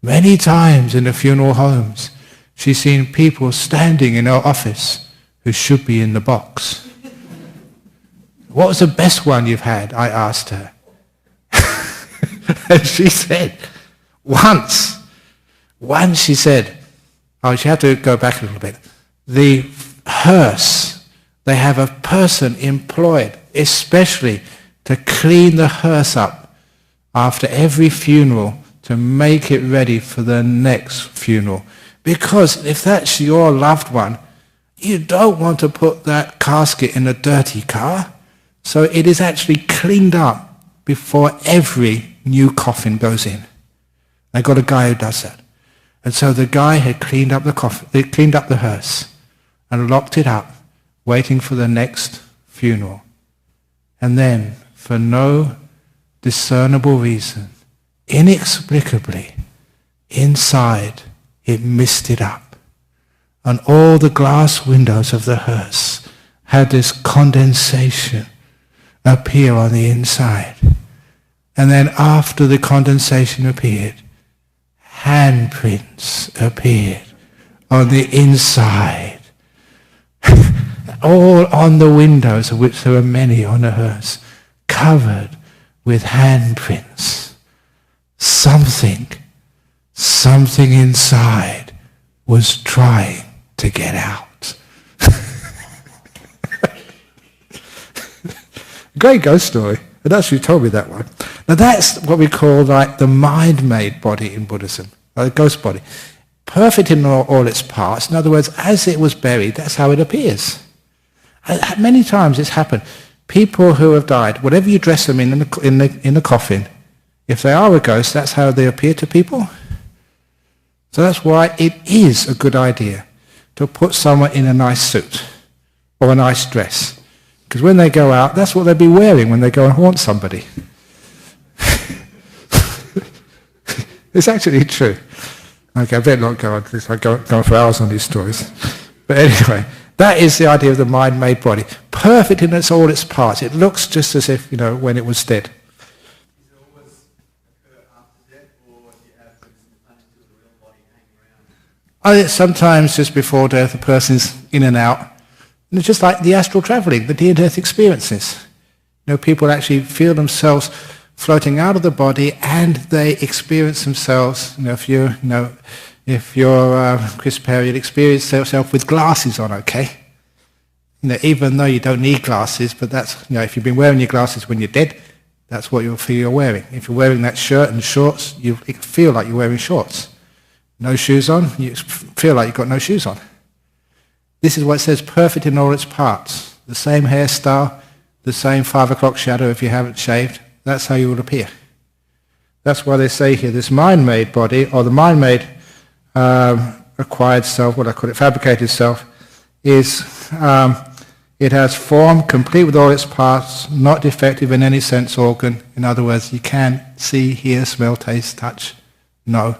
Many times in the funeral homes, she's seen people standing in her office who should be in the box. What was the best one you've had? I asked her. And she said, once she said, she had to go back a little bit. The hearse, they have a person employed especially to clean the hearse up after every funeral to make it ready for the next funeral. Because if that's your loved one, you don't want to put that casket in a dirty car. So it is actually cleaned up before every new coffin goes in. They got a guy who does that. And so the guy had cleaned up the coffin, they cleaned up the hearse and locked it up, waiting for the next funeral. And then, for no discernible reason, inexplicably, inside it misted up. And all the glass windows of the hearse had this condensation appear on the inside. And then after the condensation appeared, handprints appeared on the inside. All on the windows, of which there were many on the hearse, covered with handprints. Something inside was trying to get out. Great ghost story. And actually told me that one. Now that's what we call like the mind-made body in Buddhism, a ghost body. Perfect in all its parts. In other words, as it was buried, that's how it appears. Many times it's happened. People who have died, whatever you dress them in the coffin, if they are a ghost, that's how they appear to people. So that's why it is a good idea to put someone in a nice suit or a nice dress. Because when they go out, that's what they'll be wearing when they go and haunt somebody. It's actually true. Okay, I better not go on this. I go on for hours on these stories. But anyway, that is the idea of the mind-made body. Perfect in all its parts. It looks just as if, when it was dead. Is it always Sometimes just before death, the person's in and out. And it's just like the astral travelling, the near-death experiences. People actually feel themselves floating out of the body, and they experience themselves. If you're Chris Perry, you'd experience yourself with glasses on, okay? Even though you don't need glasses, but that's, if you've been wearing your glasses when you're dead, that's what you'll feel you're wearing. If you're wearing that shirt and shorts, you feel like you're wearing shorts. No shoes on, you feel like you've got no shoes on. This is what it says, perfect in all its parts. The same hairstyle, the same 5 o'clock shadow if you haven't shaved. That's how you will appear. That's why they say here, this mind-made body, or the mind-made acquired self, what I call it, fabricated self, is it has form complete with all its parts, not defective in any sense organ. In other words, you can see, hear, smell, taste, touch, know.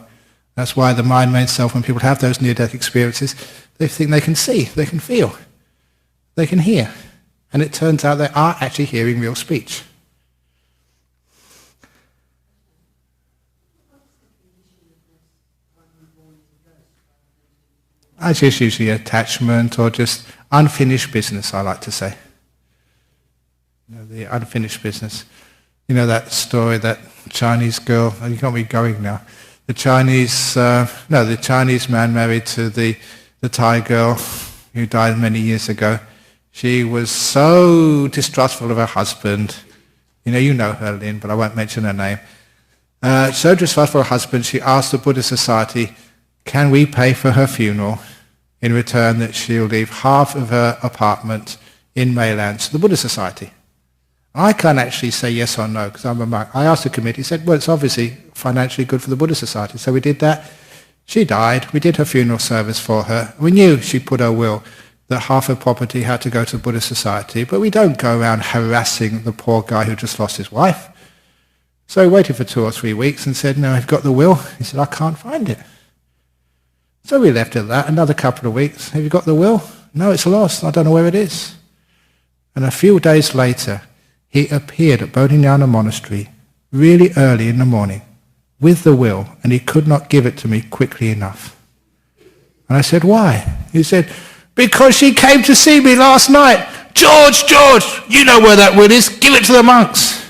That's why the mind-made self, when people have those near-death experiences, they think they can see, they can feel, they can hear. And it turns out they are actually hearing real speech. It's just usually attachment or just unfinished business, I like to say. The unfinished business. That story, that Chinese girl, you got me going now. The Chinese man married to the Thai girl who died many years ago. She was so distrustful of her husband. You know her, Lynn, but I won't mention her name. So distrustful of her husband, she asked the Buddhist Society, can we pay for her funeral in return that she'll leave half of her apartment in Mainland to the Buddhist Society? I can't actually say yes or no because I'm a monk. I asked the committee, said, well, it's obviously financially good for the Buddhist Society. So we did that. She died. We did her funeral service for her. We knew she put her will that half her property had to go to the Buddhist Society, but we don't go around harassing the poor guy who just lost his wife. So we waited for 2 or 3 weeks and said, no, I've got the will. He said, I can't find it. So we left it at that. Another couple of weeks. Have you got the will? No, it's lost. I don't know where it is. And a few days later, he appeared at Bodhinyana Monastery really early in the morning with the will, and he could not give it to me quickly enough. And I said, why? He said, because she came to see me last night. George, you know where that will is. Give it to the monks.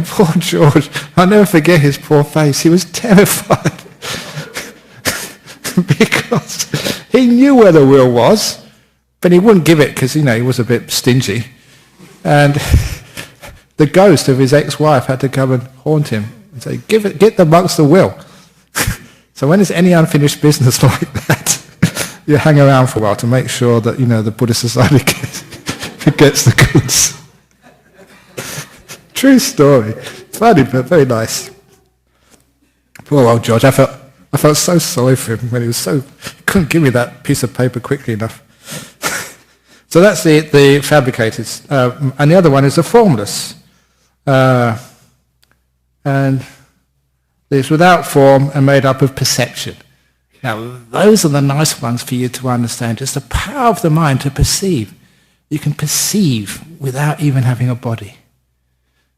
Poor George. I'll never forget his poor face. He was terrified. Because he knew where the will was, but he wouldn't give it because, he was a bit stingy. And the ghost of his ex-wife had to come and haunt him and say, get the monks the will. So when there's any unfinished business like that, you hang around for a while to make sure that, the Buddhist Society gets the goods. True story. Funny, but very nice. Poor old George. I felt so sorry for him when he couldn't give me that piece of paper quickly enough. So that's the fabricated. And the other one is the formless. And it's without form and made up of perception. Now, those are the nice ones for you to understand. Just the power of the mind to perceive. You can perceive without even having a body.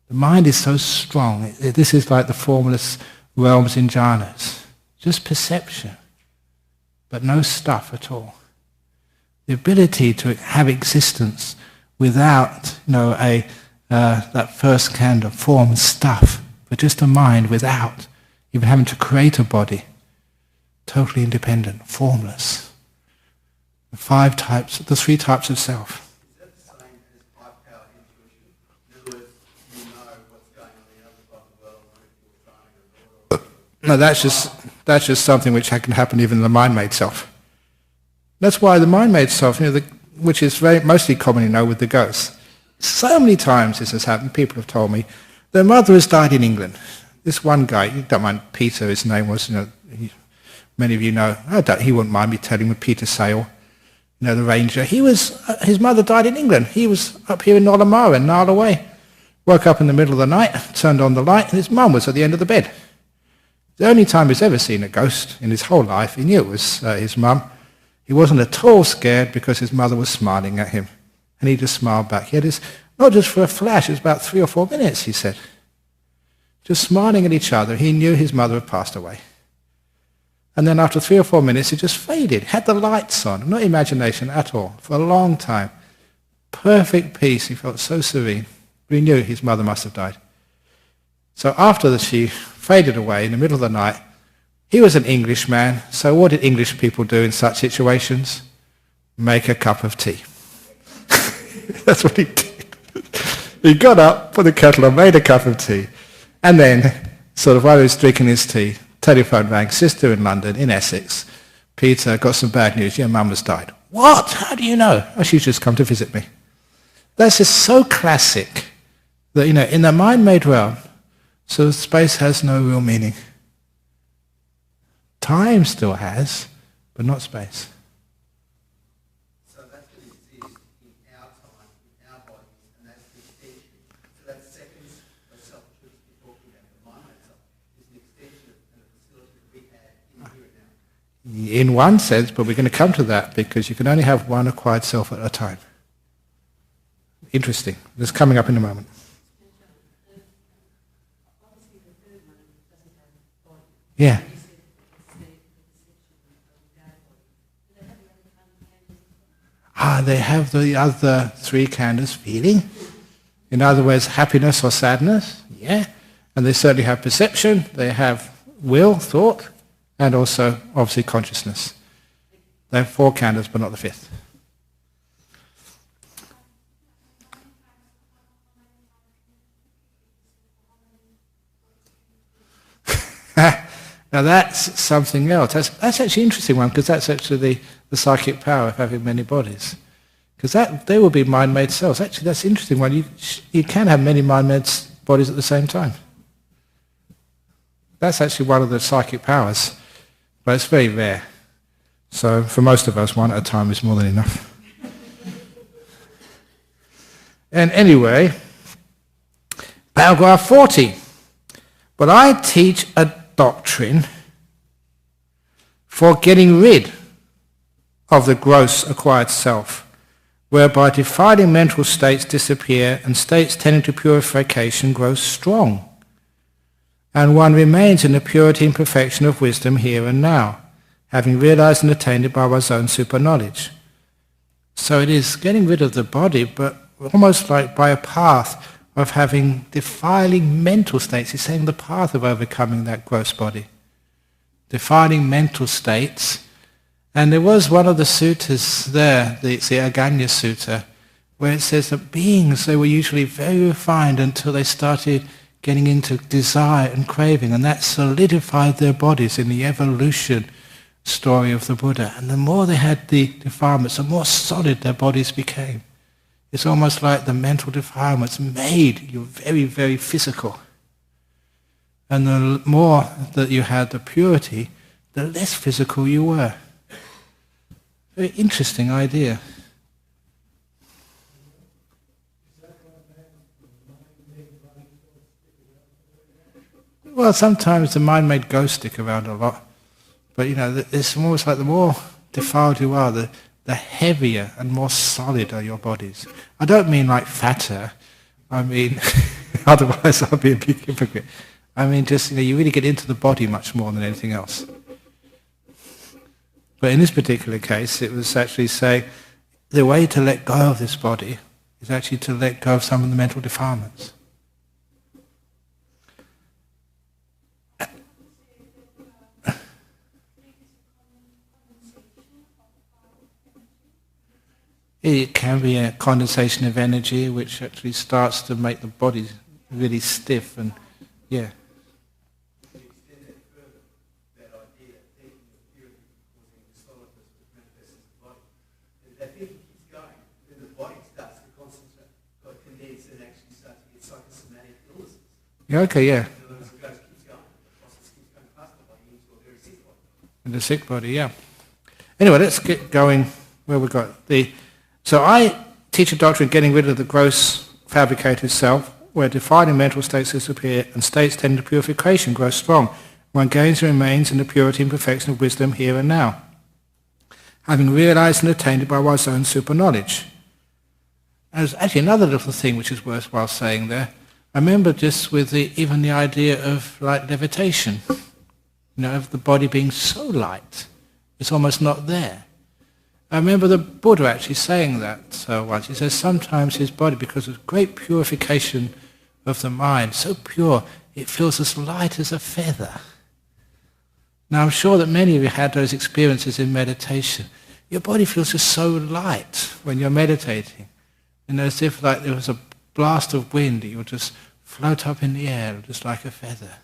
The mind is so strong. This is like the formless realms in jhanas. Just perception, but no stuff at all. The ability to have existence without, that first kind of form stuff, but just a mind without even having to create a body. Totally independent, formless. The 3 types of self. No, that's just something which can happen even in the mind-made self. That's why the mind-made self, which is mostly commonly known with the ghosts. So many times this has happened. People have told me their mother has died in England. This one guy, you don't mind Peter, his name was. Many of you know. He wouldn't mind me telling with Peter Sale, the ranger. His mother died in England. He was up here in Nollamara, Nile away. Woke up in the middle of the night, turned on the light, and his mum was at the end of the bed. The only time he's ever seen a ghost in his whole life, he knew it was his mum. He wasn't at all scared because his mother was smiling at him. And he just smiled back. He had this, not just for a flash, it was about 3 or 4 minutes, he said. Just smiling at each other. He knew his mother had passed away. And then after 3 or 4 minutes, it just faded. Had the lights on, not imagination at all, for a long time. Perfect peace. He felt so serene. We knew his mother must have died. So after she faded away in the middle of the night, he was an Englishman, so what did English people do in such situations? Make a cup of tea. That's what he did. He got up, put the kettle on, made a cup of tea, and then, sort of while he was drinking his tea, telephone rang, sister in London, in Essex. Peter, got some bad news, your mum has died. What? How do you know? Oh, she's just come to visit me. That's just so classic that, in the mind-made realm, so space has no real meaning. Time still has, but not space. So that's what exists in our time, in our bodies, and that's the extension. So that second of self-truth you're talking about, the mind itself, is an extension and a facility that we have in here and now. In one sense, but we're going to come to that because you can only have one acquired self at a time. Interesting. This is coming up in a moment. Yeah. They have the other 3 khandhas, feeling. In other words, happiness or sadness. Yeah. And they certainly have perception. They have will, thought, and also, obviously, consciousness. They have 4 khandhas, but not the 5th. Now that's something else. That's actually an interesting one, because that's actually the psychic power of having many bodies. Because they will be mind-made cells. Actually, that's an interesting one. You can have many mind-made bodies at the same time. That's actually one of the psychic powers, but it's very rare. So for most of us, one at a time is more than enough. And anyway, paragraph 40. But I teach a doctrine for getting rid of the gross acquired self, whereby defiling mental states disappear and states tending to purification grow strong, and one remains in the purity and perfection of wisdom here and now, having realized and attained it by one's own super-knowledge. So it is getting rid of the body, but almost like by a path of having defiling mental states. He's saying the path of overcoming that gross body. Defiling mental states. And there was one of the suttas there, the Aganya Sutta, where it says that beings, they were usually very refined until they started getting into desire and craving, and that solidified their bodies in the evolution story of the Buddha. And the more they had the defilements, the more solid their bodies became. It's almost like the mental defilements made you very, very physical. And the more that you had the purity, the less physical you were. Very interesting idea. Well, sometimes the mind-made ghosts stick around a lot. But, it's almost like the more defiled you are, the heavier and more solid are your bodies. I don't mean like fatter. I mean, otherwise I'll be a big hypocrite. I mean just, you really get into the body much more than anything else. But in this particular case, it was actually saying the way to let go of this body is actually to let go of some of the mental defilements. It can be a condensation of energy which actually starts to make the body really stiff and, yeah. To extend that further, that idea of thinking of purity causing the solidness which manifests as the body. And that thinking keeps going, then the body starts to concentrate, condense and actually starts to get psychosomatic illnesses. Yeah, okay, yeah. In other words, it keeps going. The process keeps going past the body into a very sick body. In the sick body, yeah. Anyway, let's get going where we got the... So I teach a doctrine getting rid of the gross fabricated self, where defiling mental states disappear and states tending to purification grow strong. One gains and remains in the purity and perfection of wisdom here and now, having realized and attained it by one's own super-knowledge. There's actually another little thing which is worthwhile saying there. I remember just with even the idea of like levitation. of the body being so light, it's almost not there. I remember the Buddha actually saying that once. He says sometimes his body, because of great purification of the mind, so pure, it feels as light as a feather. Now I'm sure that many of you had those experiences in meditation. Your body feels just so light when you're meditating. As if like there was a blast of wind, you'll just float up in the air just like a feather.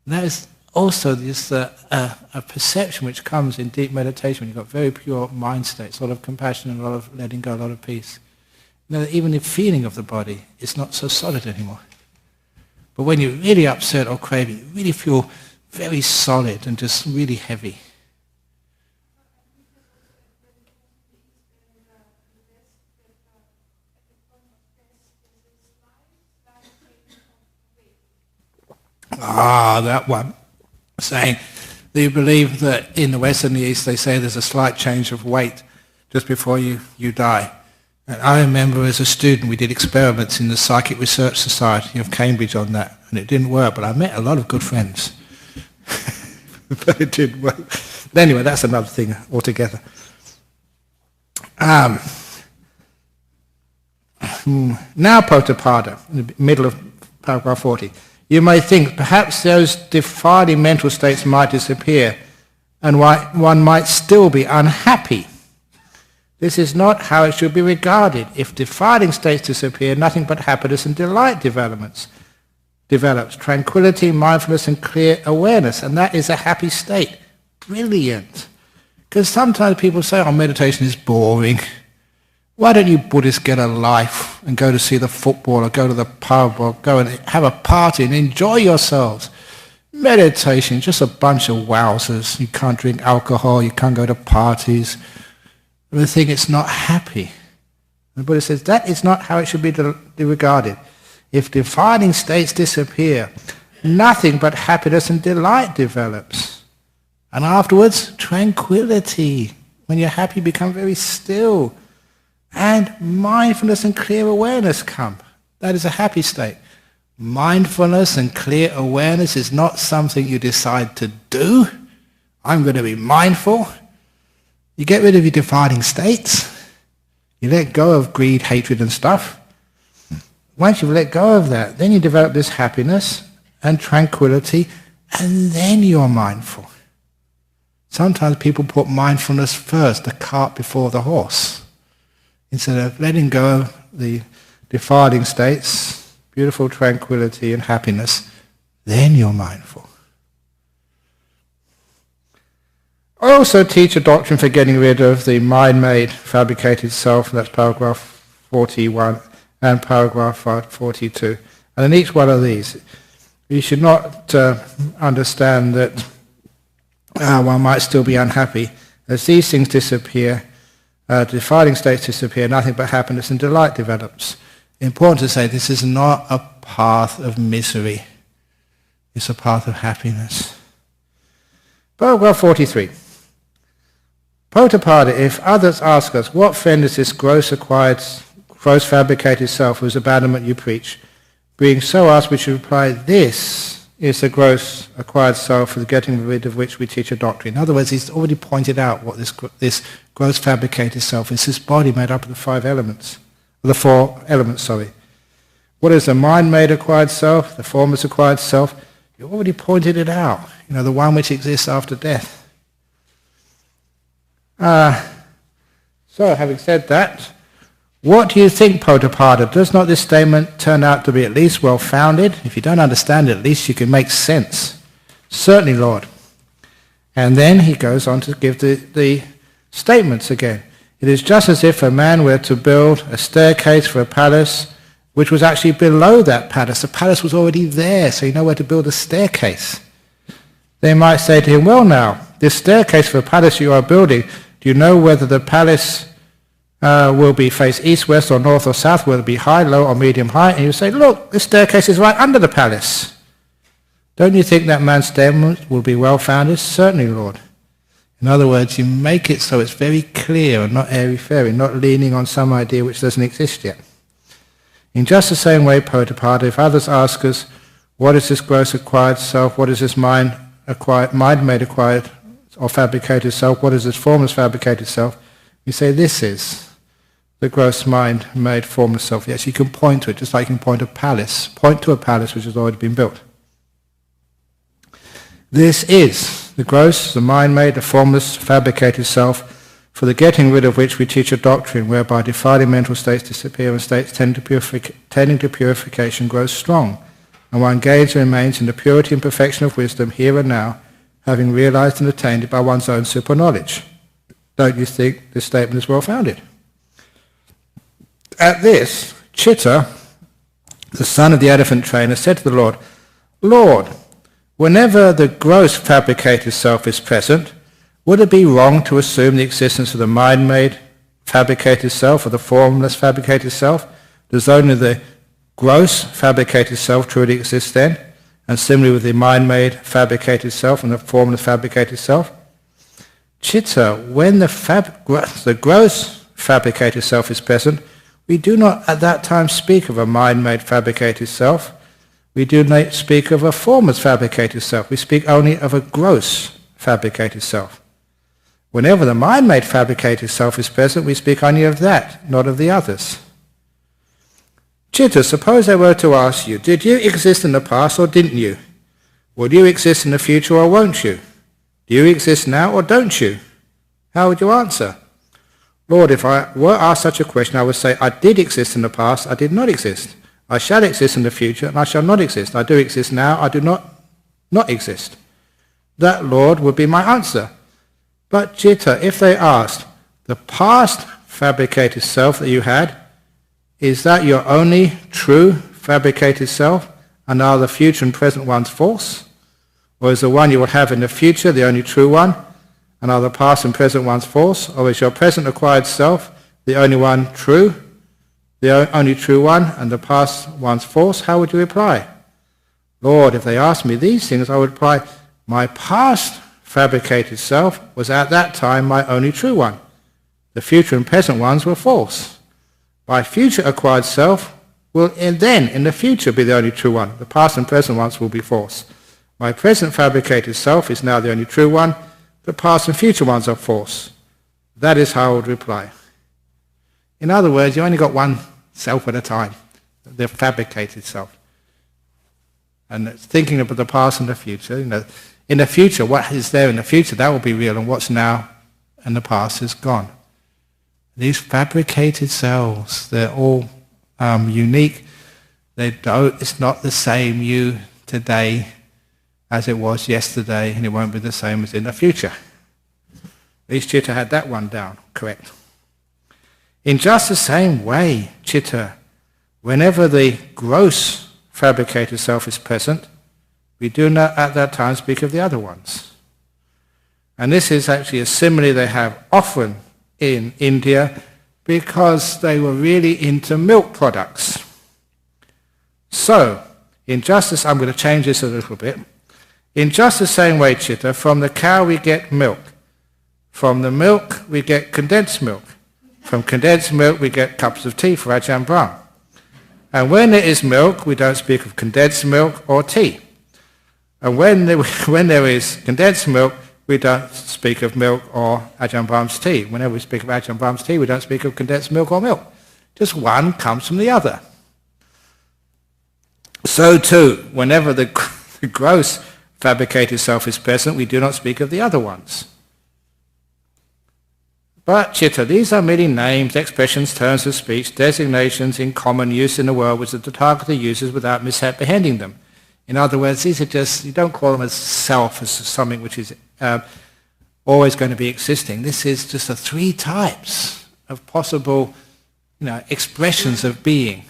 And that is also this a perception which comes in deep meditation when you've got very pure mind states, a lot of compassion and a lot of letting go, a lot of peace. Even the feeling of the body is not so solid anymore. But when you're really upset or craving, you really feel very solid and just really heavy. That one. Saying that you believe that in the West and the East they say there's a slight change of weight just before you die. And I remember as a student we did experiments in the Psychic Research Society of Cambridge on that, and it didn't work, but I met a lot of good friends. But it didn't work. But anyway, that's another thing altogether. Now Pottapada, in the middle of paragraph 40. You may think perhaps those defiling mental states might disappear and one might still be unhappy. This is not how it should be regarded. If defiling states disappear, nothing but happiness and delight develops. Tranquility, mindfulness and clear awareness, and that is a happy state. Brilliant. Because sometimes people say, oh, meditation is boring. Why don't you Buddhists get a life and go to see the football or go to the pub or go and have a party and enjoy yourselves? Meditation, just a bunch of wowsers. You can't drink alcohol, you can't go to parties. The thing, it's not happy. The Buddha says that is not how it should be regarded. If defiling states disappear, nothing but happiness and delight develops. And afterwards, tranquility. When you're happy, you become very still. And mindfulness and clear awareness come. That is a happy state. Mindfulness and clear awareness is not something you decide to do. I'm going to be mindful. You get rid of your defiling states. You let go of greed, hatred and stuff. Once you've let go of that, then you develop this happiness and tranquility, and then you're mindful. Sometimes people put mindfulness first, the cart before the horse. Instead of letting go of the defiling states, beautiful tranquility and happiness, then you're mindful. I also teach a doctrine for getting rid of the mind-made, fabricated self, that's paragraph 41 and paragraph 42. And in each one of these, you should not understand that one might still be unhappy. As these things disappear, defiling states disappear, nothing but happiness and delight develops. Important to say this is not a path of misery. It's a path of happiness. Paragraph 43. Pottapada, if others ask us, what friend is this gross fabricated self whose abandonment you preach? Being so asked, we should reply, this is the gross acquired self for the getting rid of which we teach a doctrine. In other words, he's already pointed out what this gross fabricated self is. This body made up of the 4 elements. What is the mind-made acquired self, the formless acquired self? You already pointed it out. The one which exists after death. So, having said that, what do you think, Pottapada? Does not this statement turn out to be at least well-founded? If you don't understand it, at least you can make sense. Certainly, Lord. And then he goes on to give the statements again. It is just as if a man were to build a staircase for a palace which was actually below that palace. The palace was already there, so you know where to build a staircase. They might say to him, well now, this staircase for a palace you are building, do you know whether the palace will be face east, west, or north, or south? Will it be high, low, or medium height? And you say, look, this staircase is right under the palace. Don't you think that man's statement will be well-founded? Certainly, Lord. In other words, you make it so it's very clear and not airy-fairy, not leaning on some idea which doesn't exist yet. In just the same way, Pottapada, if others ask us, what is this gross acquired self? What is this mind mind-made acquired or fabricated self, what is this formless fabricated self? You say this is the gross mind-made formless self. Yes, you can point to it, just like you can point to a palace which has already been built. This is the gross, the mind-made, the formless fabricated self, for the getting rid of which we teach a doctrine whereby defiling mental states disappear and states tending to purification grows strong, and one gains and remains in the purity and perfection of wisdom here and now, having realized and attained it by one's own super-knowledge. Don't you think this statement is well-founded? At this, Chitta, the son of the elephant trainer, said to the Lord, Lord, whenever the gross fabricated self is present, would it be wrong to assume the existence of the mind-made fabricated self or the formless fabricated self? Does only the gross fabricated self truly exist then? And similarly with the mind-made fabricated self and the formless fabricated self? Chitta, when the gross fabricated self is present, we do not at that time speak of a mind-made fabricated self. We do not speak of a formless fabricated self. We speak only of a gross fabricated self. Whenever the mind-made fabricated self is present, we speak only of that, not of the others. Chitta, suppose I were to ask you, did you exist in the past or didn't you? Will you exist in the future or won't you? Do you exist now or don't you? How would you answer? Lord, if I were asked such a question, I would say, I did exist in the past, I did not exist. I shall exist in the future, and I shall not exist. I do exist now, I do not exist. That, Lord, would be my answer. But Chitta, if they asked, the past fabricated self that you had, is that your only true fabricated self, and are the future and present ones false? Or is the one you will have in the future the only true one, and are the past and present ones false? Or is your present acquired self the only one true, the only true one, and the past ones false? How would you reply? Lord, if they asked me these things, I would reply, my past fabricated self was at that time my only true one. The future and present ones were false. My future acquired self will then in the future be the only true one. The past and present ones will be false. My present fabricated self is now the only true one. The past and future ones are false. That is how I would reply. In other words, you only got one self at a time, the fabricated self. And thinking about the past and the future, in the future, what is there in the future, that will be real, and what's now and the past is gone. These fabricated selves, they're all unique. It's not the same you today as it was yesterday, and it won't be the same as in the future. At least Chitta had that one down, correct. In just the same way, Chitta, whenever the gross fabricated self is present, we do not at that time speak of the other ones. And this is actually a simile they have often in India because they were really into milk products. So, I'm going to change this a little bit. In just the same way, Chitta, from the cow we get milk. From the milk we get condensed milk. From condensed milk we get cups of tea for Ajahn Brahm. And when there is milk, we don't speak of condensed milk or tea. And when there is condensed milk, we don't speak of milk or Ajahn Brahm's tea. Whenever we speak of Ajahn Brahm's tea, we don't speak of condensed milk or milk. Just one comes from the other. So too, whenever the gross fabricated self is present, we do not speak of the other ones. But Chitta, these are merely names, expressions, terms of speech, designations in common use in the world which the Tathagata uses without misapprehending them. In other words, these are just, you don't call them as self, as something which is always going to be existing. This is just the three types of possible expressions of being.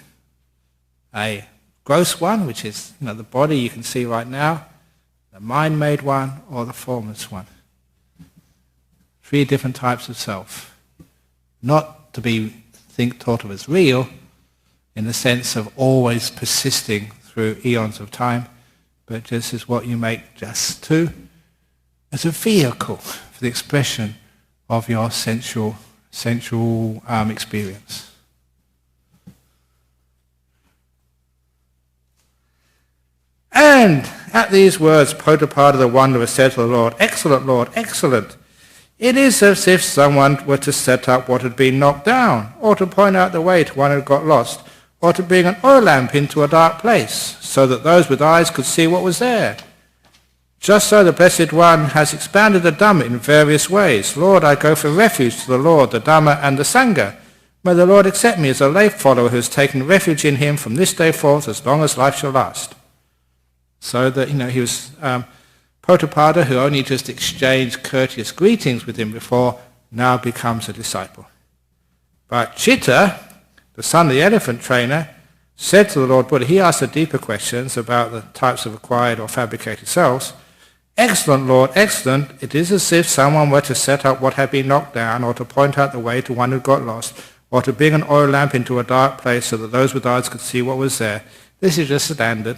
A gross one, which is the body you can see right now, the mind-made one, or the formless one. Three different types of self. Not to be thought of as real in the sense of always persisting through eons of time, but just as what you make just to, as a vehicle for the expression of your sensual experience. And At these words, Pottapada the Wanderer said to the Lord, "Excellent, Lord, excellent. It is as if someone were to set up what had been knocked down, or to point out the way to one who got lost, or to bring an oil lamp into a dark place, so that those with eyes could see what was there. Just so the Blessed One has expounded the Dhamma in various ways. Lord, I go for refuge to the Lord, the Dhamma and the Sangha. May the Lord accept me as a lay follower who has taken refuge in him from this day forth as long as life shall last." So that, he was Pottapada, who only just exchanged courteous greetings with him before, now becomes a disciple. But Chitta, the son of the elephant trainer, said to the Lord Buddha, he asked the deeper questions about the types of acquired or fabricated selves. "Excellent, Lord, excellent. It is as if someone were to set up what had been knocked down, or to point out the way to one who got lost, or to bring an oil lamp into a dark place so that those with eyes could see what was there. This is just standard.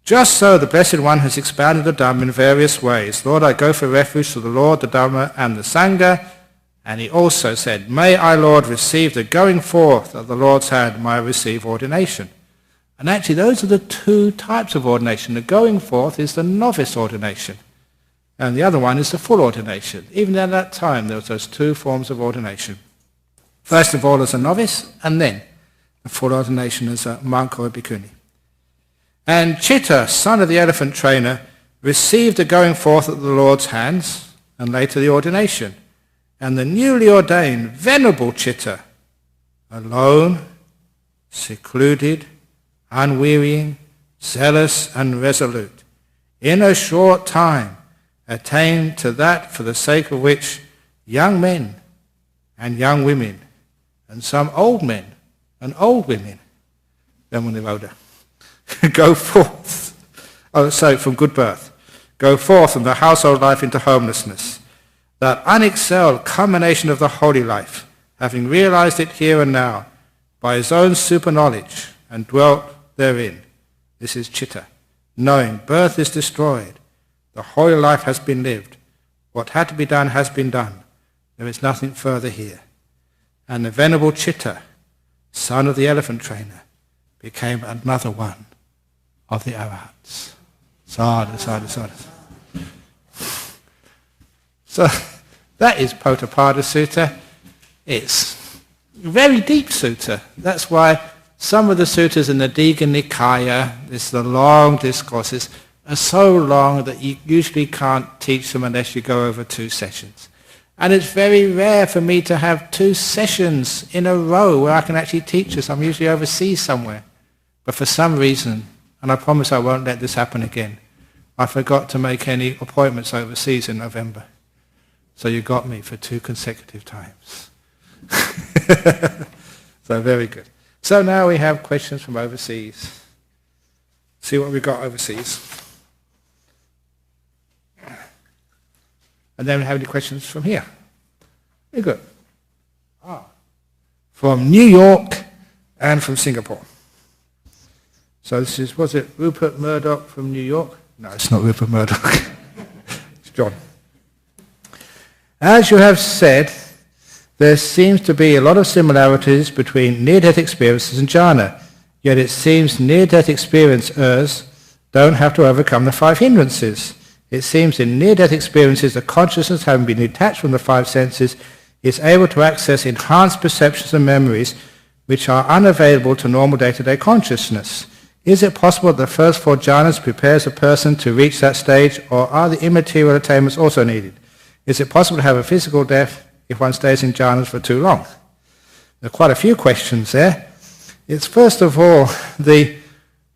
Just so the Blessed One has expounded the Dhamma in various ways. Lord, I go for refuge to the Lord, the Dhamma, and the Sangha." And he also said, "May I, Lord, receive the going forth of the Lord's hand, may I receive ordination." And actually, those are the two types of ordination. The going forth is the novice ordination, and the other one is the full ordination. Even at that time, there was those two forms of ordination. First of all as a novice, and then the full ordination as a monk or a bhikkhuni. And Chitta, son of the elephant trainer, received the going forth of the Lord's hands, and later the ordination. And the newly ordained venerable Chitta, alone, secluded, unwearying, zealous and resolute, in a short time attained to that for the sake of which young men and young women, and some old men and old women, then when they're older, go forth, from good birth, go forth from the household life into homelessness, that unexcelled culmination of the holy life, having realized it here and now by his own super knowledge and dwelt therein. This is Chitta, knowing birth is destroyed, the holy life has been lived, what had to be done has been done, there is nothing further here. And the venerable Chitta, son of the elephant trainer, became another one of the arahats. Sadhu, sadhu, sadhu. So that is Pottapada Sutta. It's a very deep sutta. That's why some of the suttas in the DN9, the long discourses, are so long that you usually can't teach them unless you go over 2 sessions. And it's very rare for me to have 2 sessions in a row where I can actually teach this. I'm usually overseas somewhere. But for some reason, and I promise I won't let this happen again, I forgot to make any appointments overseas in November. So you got me for 2 consecutive times. So very good. So now we have questions from overseas. See what we've got overseas. And then we have any questions from here. Very good. From New York and from Singapore. So this is, was it Rupert Murdoch from New York? No, it's not Rupert Murdoch. It's John. As you have said, there seems to be a lot of similarities between near-death experiences and jhana, yet it seems near-death experiencers don't have to overcome the 5 hindrances. It seems in near-death experiences the consciousness, having been detached from the 5 senses, is able to access enhanced perceptions and memories which are unavailable to normal day-to-day consciousness. Is it possible that the first 4 jhanas prepares a person to reach that stage, or are the immaterial attainments also needed? Is it possible to have a physical death if one stays in jhanas for too long? There are quite a few questions there. It's first of all,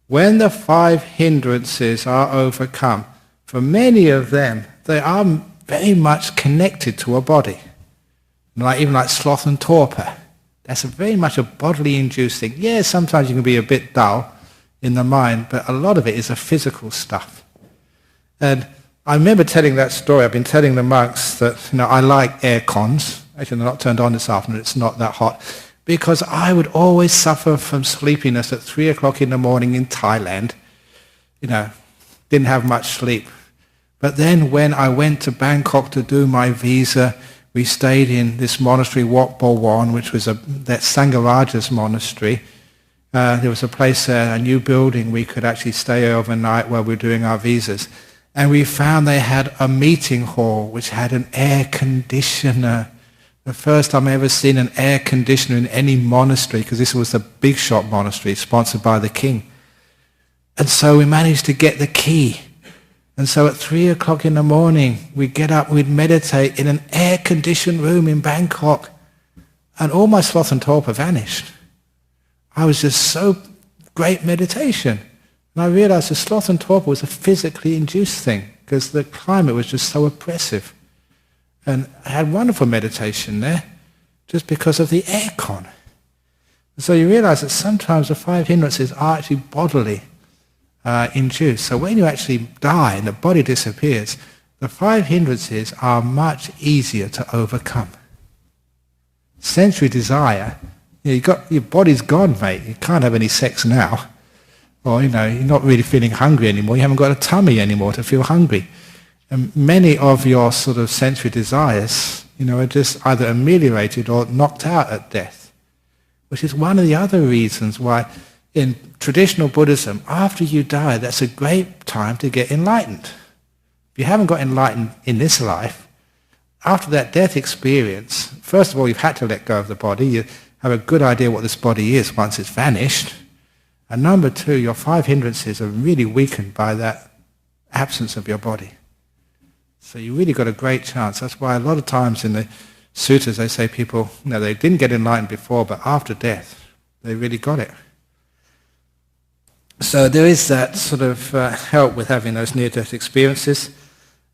when the 5 hindrances are overcome, for many of them, they are very much connected to a body. Even like sloth and torpor. That's very much a bodily induced thing. Yeah, sometimes you can be a bit dull in the mind, but a lot of it is a physical stuff. And I remember telling that story. I've been telling the monks that I like air cons. Actually, they're not turned on this afternoon. It's not that hot. Because I would always suffer from sleepiness at 3 o'clock in the morning in Thailand. Didn't have much sleep. But then when I went to Bangkok to do my visa, we stayed in this monastery, Wat Bol Wan, which was that Sangaraja's monastery. there was a place, a new building, we could actually stay overnight while we were doing our visas. And we found they had a meeting hall which had an air conditioner. The first time I ever seen an air conditioner in any monastery, because this was a big shot monastery sponsored by the king. And so we managed to get the key. And so at 3 o'clock in the morning, we'd get up, we'd meditate in an air-conditioned room in Bangkok. And all my sloth and torpor vanished. I was just so great meditation. And I realized the sloth and torpor was a physically induced thing because the climate was just so oppressive. And I had wonderful meditation there just because of the aircon. And so you realize that sometimes the 5 hindrances are actually bodily induced. So when you actually die and the body disappears, the 5 hindrances are much easier to overcome. Sensory desire, your body's gone, mate. You can't have any sex now. Or, you're not really feeling hungry anymore. You haven't got a tummy anymore to feel hungry. And many of your sort of sensory desires, are just either ameliorated or knocked out at death. Which is one of the other reasons why in traditional Buddhism, after you die, that's a great time to get enlightened. If you haven't got enlightened in this life, after that death experience, first of all, you've had to let go of the body. You have a good idea what this body is once it's vanished. And number 2, your 5 hindrances are really weakened by that absence of your body. So you really got a great chance. That's why a lot of times in the suttas they say people, they didn't get enlightened before, but after death, they really got it. So there is that sort of help with having those near-death experiences.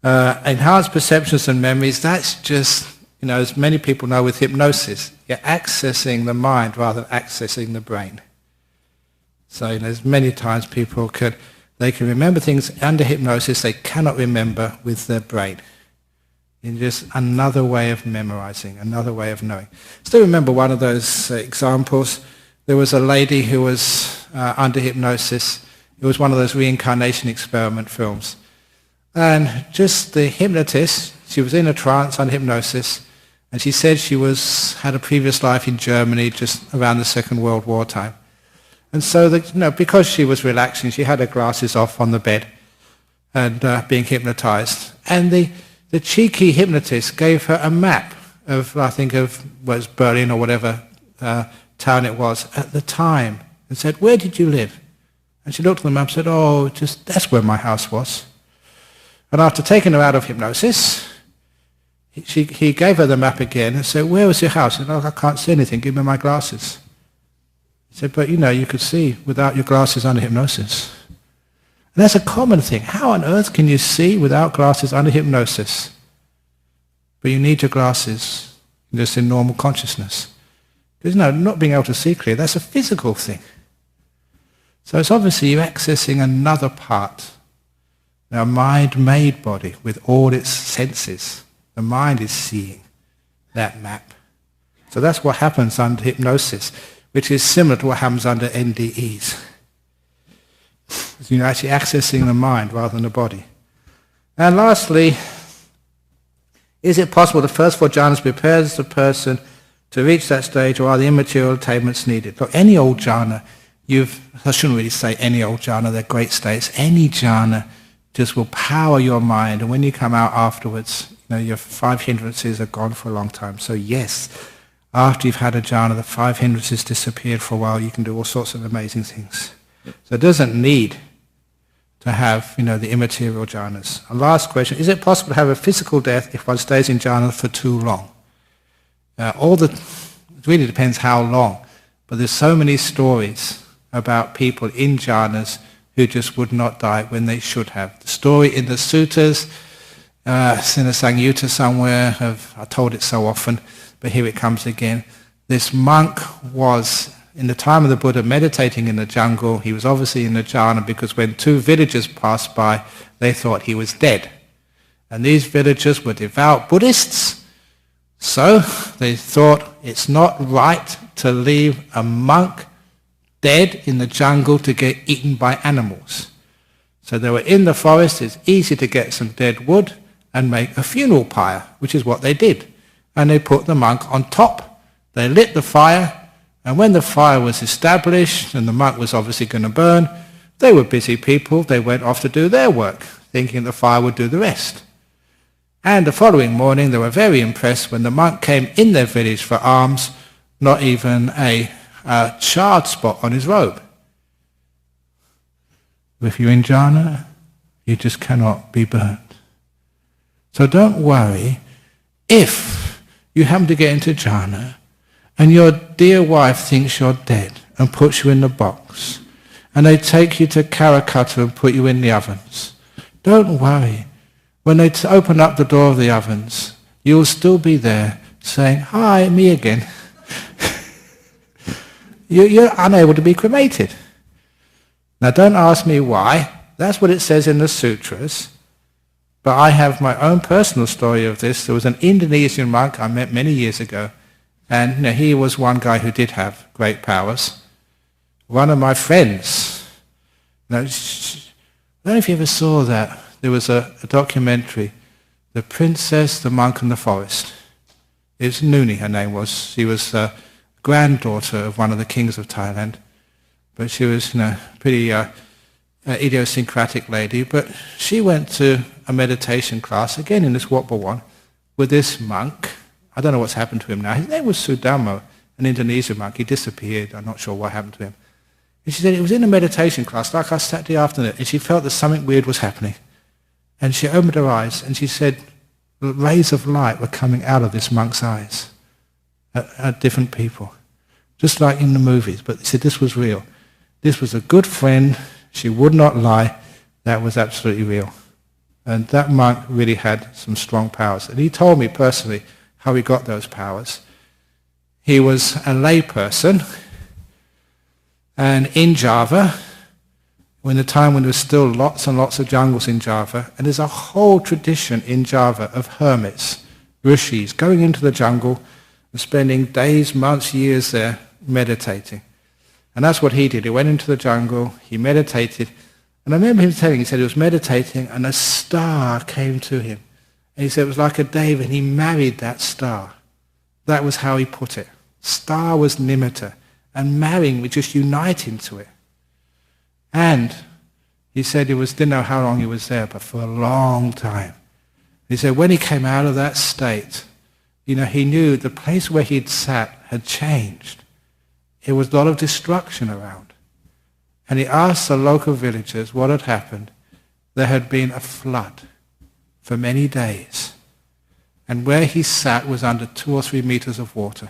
Enhanced perceptions and memories, that's just, as many people know with hypnosis, you're accessing the mind rather than accessing the brain. So there's many times people can remember things under hypnosis they cannot remember with their brain. In just another way of memorizing, another way of knowing. Still remember one of those examples. There was a lady who was under hypnosis. It was one of those reincarnation experiment films. And just the hypnotist, she was in a trance under hypnosis, and she said she had a previous life in Germany just around the Second World War time. And so, because she was relaxing, she had her glasses off on the bed and being hypnotized. And the cheeky hypnotist gave her a map of, I think of, was Berlin or whatever town it was at the time, and said, "Where did you live?" And she looked at the map and said, "Oh, that's where my house was." And after taking her out of hypnosis, he gave her the map again and said, "Where was your house?" She said, "Oh, I can't see anything, give me my glasses." He said, "But you could see without your glasses under hypnosis." And that's a common thing. How on earth can you see without glasses under hypnosis? But you need your glasses just in normal consciousness. Because not being able to see clearly, that's a physical thing. So it's obviously you're accessing another part. Now, mind-made body with all its senses. The mind is seeing that map. So that's what happens under hypnosis, which is similar to what happens under NDEs. You're actually accessing the mind rather than the body. And lastly, is it possible the first 4 jhanas prepares the person to reach that stage, or are the immaterial attainments needed? Look, any old jhana, I shouldn't really say any old jhana, they're great states. Any jhana just will power your mind, and when you come out afterwards, your 5 hindrances are gone for a long time. So yes, after you've had a jhana, the 5 hindrances disappeared for a while, you can do all sorts of amazing things. So it doesn't need to have, the immaterial jhanas. A last question, is it possible to have a physical death if one stays in jhana for too long? It really depends how long, but there's so many stories about people in jhanas who just would not die when they should have. The story in the suttas, it's in a Samyutta somewhere, I told it so often, but here it comes again. This monk was, in the time of the Buddha, meditating in the jungle. He was obviously in the jhana because when 2 villagers passed by, they thought he was dead. And these villagers were devout Buddhists, so they thought it's not right to leave a monk dead in the jungle to get eaten by animals. So they were in the forest, it's easy to get some dead wood and make a funeral pyre, which is what they did. And they put the monk on top. They lit the fire, And when the fire was established and the monk was obviously going to burn, they were busy people. They went off to do their work, thinking the fire would do the rest. And the following morning, they were very impressed when the monk came in their village for alms, not even a charred spot on his robe. If you're in jhana, you just cannot be burnt. So don't worry if you happen to get into jhana and your dear wife thinks you're dead and puts you in the box and they take you to Calcutta and put you in the ovens. Don't worry. When they open up the door of the ovens, you'll still be there saying, "Hi, me again." You're unable to be cremated. Now don't ask me why. That's what it says in the sutras. But I have my own personal story of this. There was an Indonesian monk I met many years ago, and he was one guy who did have great powers. One of my friends, I don't know if you ever saw that. There was a documentary, The Princess, the Monk and the Forest. It was Nuni, her name was. She was the granddaughter of one of the kings of Thailand. But she was pretty idiosyncratic lady. But she went to a meditation class, again in this Wat Bhawan, with this monk. I don't know what's happened to him now. His name was Sudama, an Indonesian monk. He disappeared. I'm not sure what happened to him. And she said it was in a meditation class, like our Saturday afternoon, and she felt that something weird was happening. And she opened her eyes, and she said rays of light were coming out of this monk's eyes at different people, just like in the movies. But she said this was real. This was a good friend. She would not lie. That was absolutely real. And that monk really had some strong powers. And he told me personally how he got those powers. He was a lay person, and in Java, when there was still lots and lots of jungles in Java, and there's a whole tradition in Java of hermits, rishis, going into the jungle and spending days, months, years there meditating. And that's what he did. He went into the jungle, he meditated, and I remember him telling, he said he was meditating and a star came to him. And he said it was like a Deva, and he married that star. That was how he put it. Star was nimitta, and marrying would just unite him to it. And he said didn't know how long he was there, but for a long time. He said when he came out of that state, he knew the place where he'd sat had changed. There was a lot of destruction around. And he asked the local villagers what had happened. There had been a flood for many days. And where he sat was under 2 or 3 meters of water.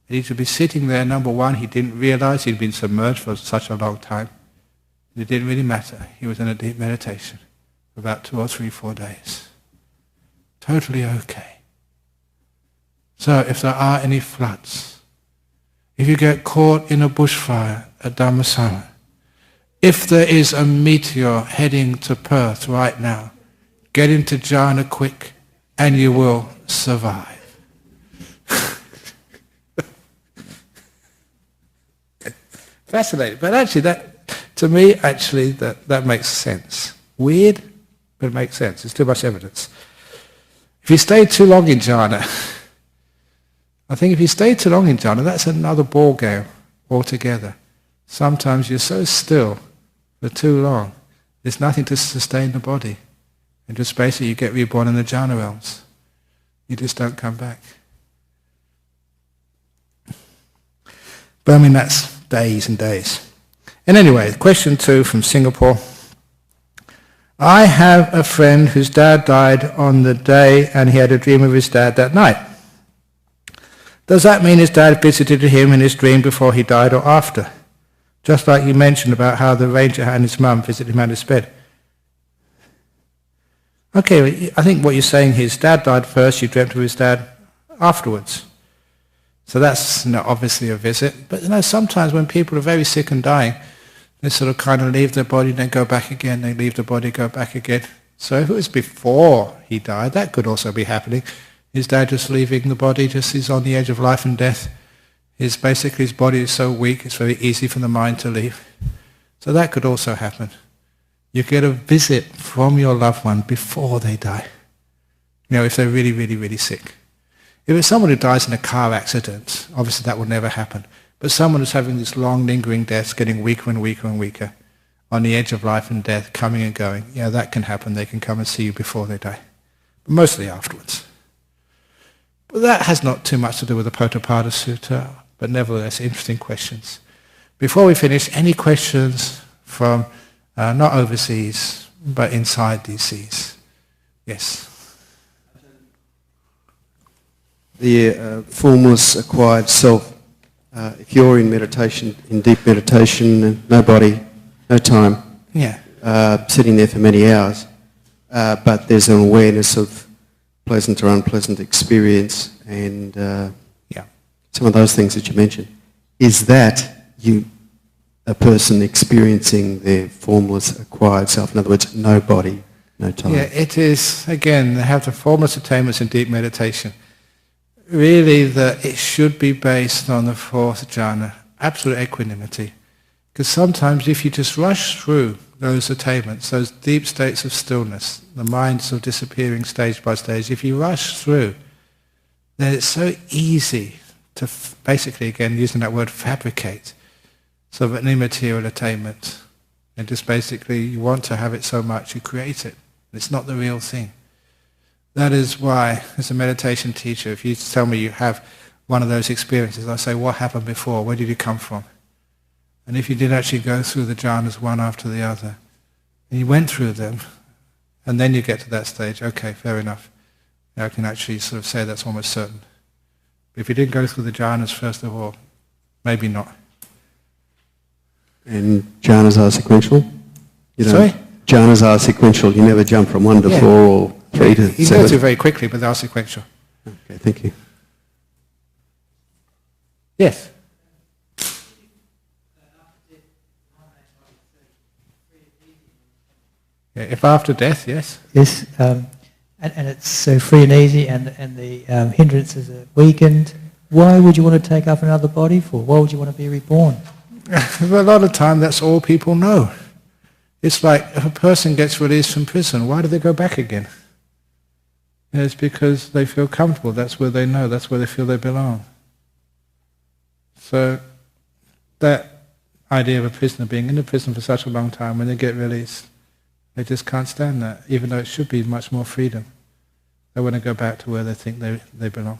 And he should be sitting there, number one, he didn't realize he'd been submerged for such a long time. It didn't really matter. He was in a deep meditation for about 2 or 3, 4 days. Totally okay. So if there are any floods, if you get caught in a bushfire at Dhammasana, if there is a meteor heading to Perth right now, get into jhana quick and you will survive. Fascinating. But actually, to me, that makes sense. Weird, but it makes sense. There's too much evidence. If you stay too long in jhana, I think if you stay too long in jhana, that's another ball game altogether. Sometimes you're so still for too long, there's nothing to sustain the body. And just basically you get reborn in the jhana realms. You just don't come back. But I mean, that's days and days. And anyway, question 2 from Singapore. I have a friend whose dad died on the day and he had a dream of his dad that night. Does that mean his dad visited him in his dream before he died or after? Just like you mentioned about how the ranger and his mum visited him at his bed. Okay, I think what you're saying, his dad died first, you dreamt of his dad afterwards. So that's obviously a visit. But sometimes when people are very sick and dying, they sort of kind of leave their body and then go back again, they leave the body, go back again. So if it was before he died, that could also be happening. His dad just leaving the body, just he's on the edge of life and death. His body is so weak, it's very easy for the mind to leave. So that could also happen. You get a visit from your loved one before they die. If they're really, really, really sick. If it's someone who dies in a car accident, obviously that will never happen. But someone who's having these long lingering deaths, getting weaker and weaker and weaker, on the edge of life and death, coming and going, yeah, that can happen. They can come and see you before they die. But mostly afterwards. But that has not too much to do with the Pottapada Sutta, but nevertheless, interesting questions. Before we finish, any questions from not overseas, but inside these seas? Yes. The formless acquired self, if you're in meditation, in deep meditation, no body, no time, Yeah. sitting there for many hours, but there's an awareness of pleasant or unpleasant experience and Yeah. some of those things that you mentioned. Is that a person experiencing their formless acquired self? In other words, no body, no time. Yeah, it is, again, they have the formless attainments in deep meditation. Really, it should be based on the fourth jhana, absolute equanimity. Because sometimes if you just rush through those attainments, those deep states of stillness, the mind sort of disappearing stage by stage, if you rush through, then it's so easy to basically, again, using that word, fabricate sort of an immaterial attainment. And just basically, you want to have it so much, you create it. It's not the real thing. That is why, as a meditation teacher, if you tell me you have one of those experiences, I say, what happened before? Where did you come from? And if you did actually go through the jhanas one after the other, and you went through them, and then you get to that stage, okay, fair enough. Now I can actually sort of say that's almost certain. But if you didn't go through the jhanas first of all, maybe not. And jhanas are sequential? Sorry? Jhanas are sequential. You never jump from 1 to 4 or 3 to 7. You go through very quickly, but they are sequential. Okay, thank you. Yes? Yeah, if after death, yes. Yes, and it's so free and easy, and the hindrances are weakened. Why would you want to take up another body for? Why would you want to be reborn? A lot of time, that's all people know. It's like if a person gets released from prison, why do they go back again? It's because they feel comfortable. That's where they know. That's where they feel they belong. So that idea of a prisoner being in the prison for such a long time, when they get released, they just can't stand that, even though it should be much more freedom. They want to go back to where they think they belong.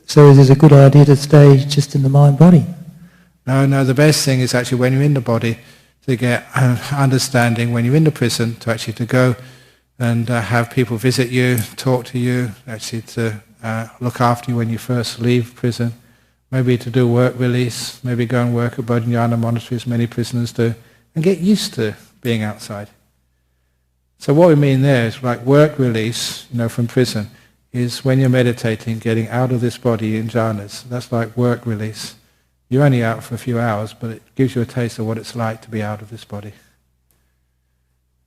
So is it a good idea to stay just in the mind-body? No, the best thing is actually when you're in the body to get understanding, when you're in the prison, to actually to go and have people visit you, talk to you, actually to look after you when you first leave prison, maybe to do work release, maybe go and work at Bodhinyana monasteries, many prisoners do, and get used to being outside. So what we mean there is like work release, from prison, is when you're meditating, getting out of this body in jhanas. That's like work release. You're only out for a few hours, but it gives you a taste of what it's like to be out of this body.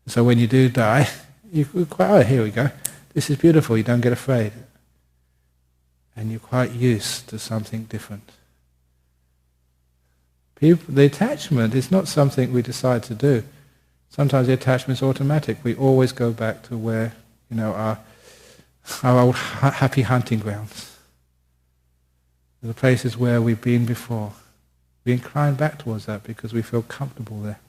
So when you do die, you're quite, oh, here we go. This is beautiful, you don't get afraid. And you're quite used to something different. The attachment is not something we decide to do. Sometimes the attachment is automatic. We always go back to where, our old happy hunting grounds. The places where we've been before. We incline back towards that because we feel comfortable there.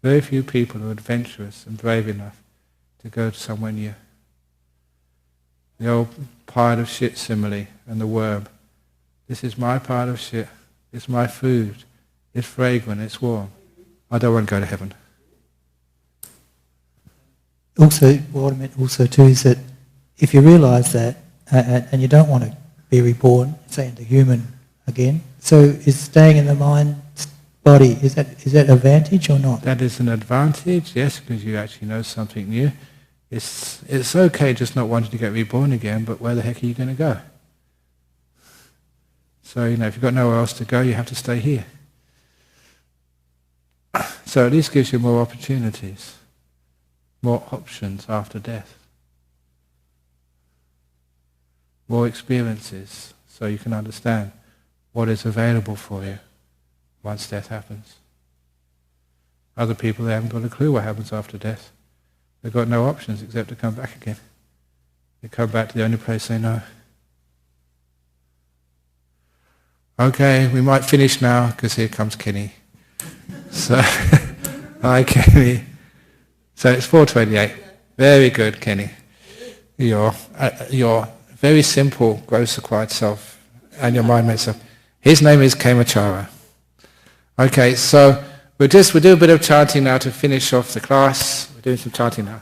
Very few people are adventurous and brave enough to go to somewhere new. The old pile of shit simile and the worm. This is my pile of shit. It's my food. It's fragrant. It's warm. I don't want to go to heaven. Also, what I meant also too is that if you realise that and you don't want to be reborn, say into human again, so is staying in the mind body, is that an advantage or not? That is an advantage, yes, because you actually know something new. It's okay just not wanting to get reborn again, but where the heck are you going to go? So, if you've got nowhere else to go, you have to stay here. So at least gives you more opportunities, more options after death, more experiences, so you can understand what is available for you once death happens. Other people, they haven't got a clue what happens after death. They've got no options except to come back again. They come back to the only place they know. Okay, we might finish now because here comes Kenny. So, hi Kenny. So it's 4:28. Very good, Kenny. Your very simple, gross acquired self and your mind-made self. His name is Kemachara. Okay, so we'll do a bit of chanting now to finish off the class. We're doing some chanting now.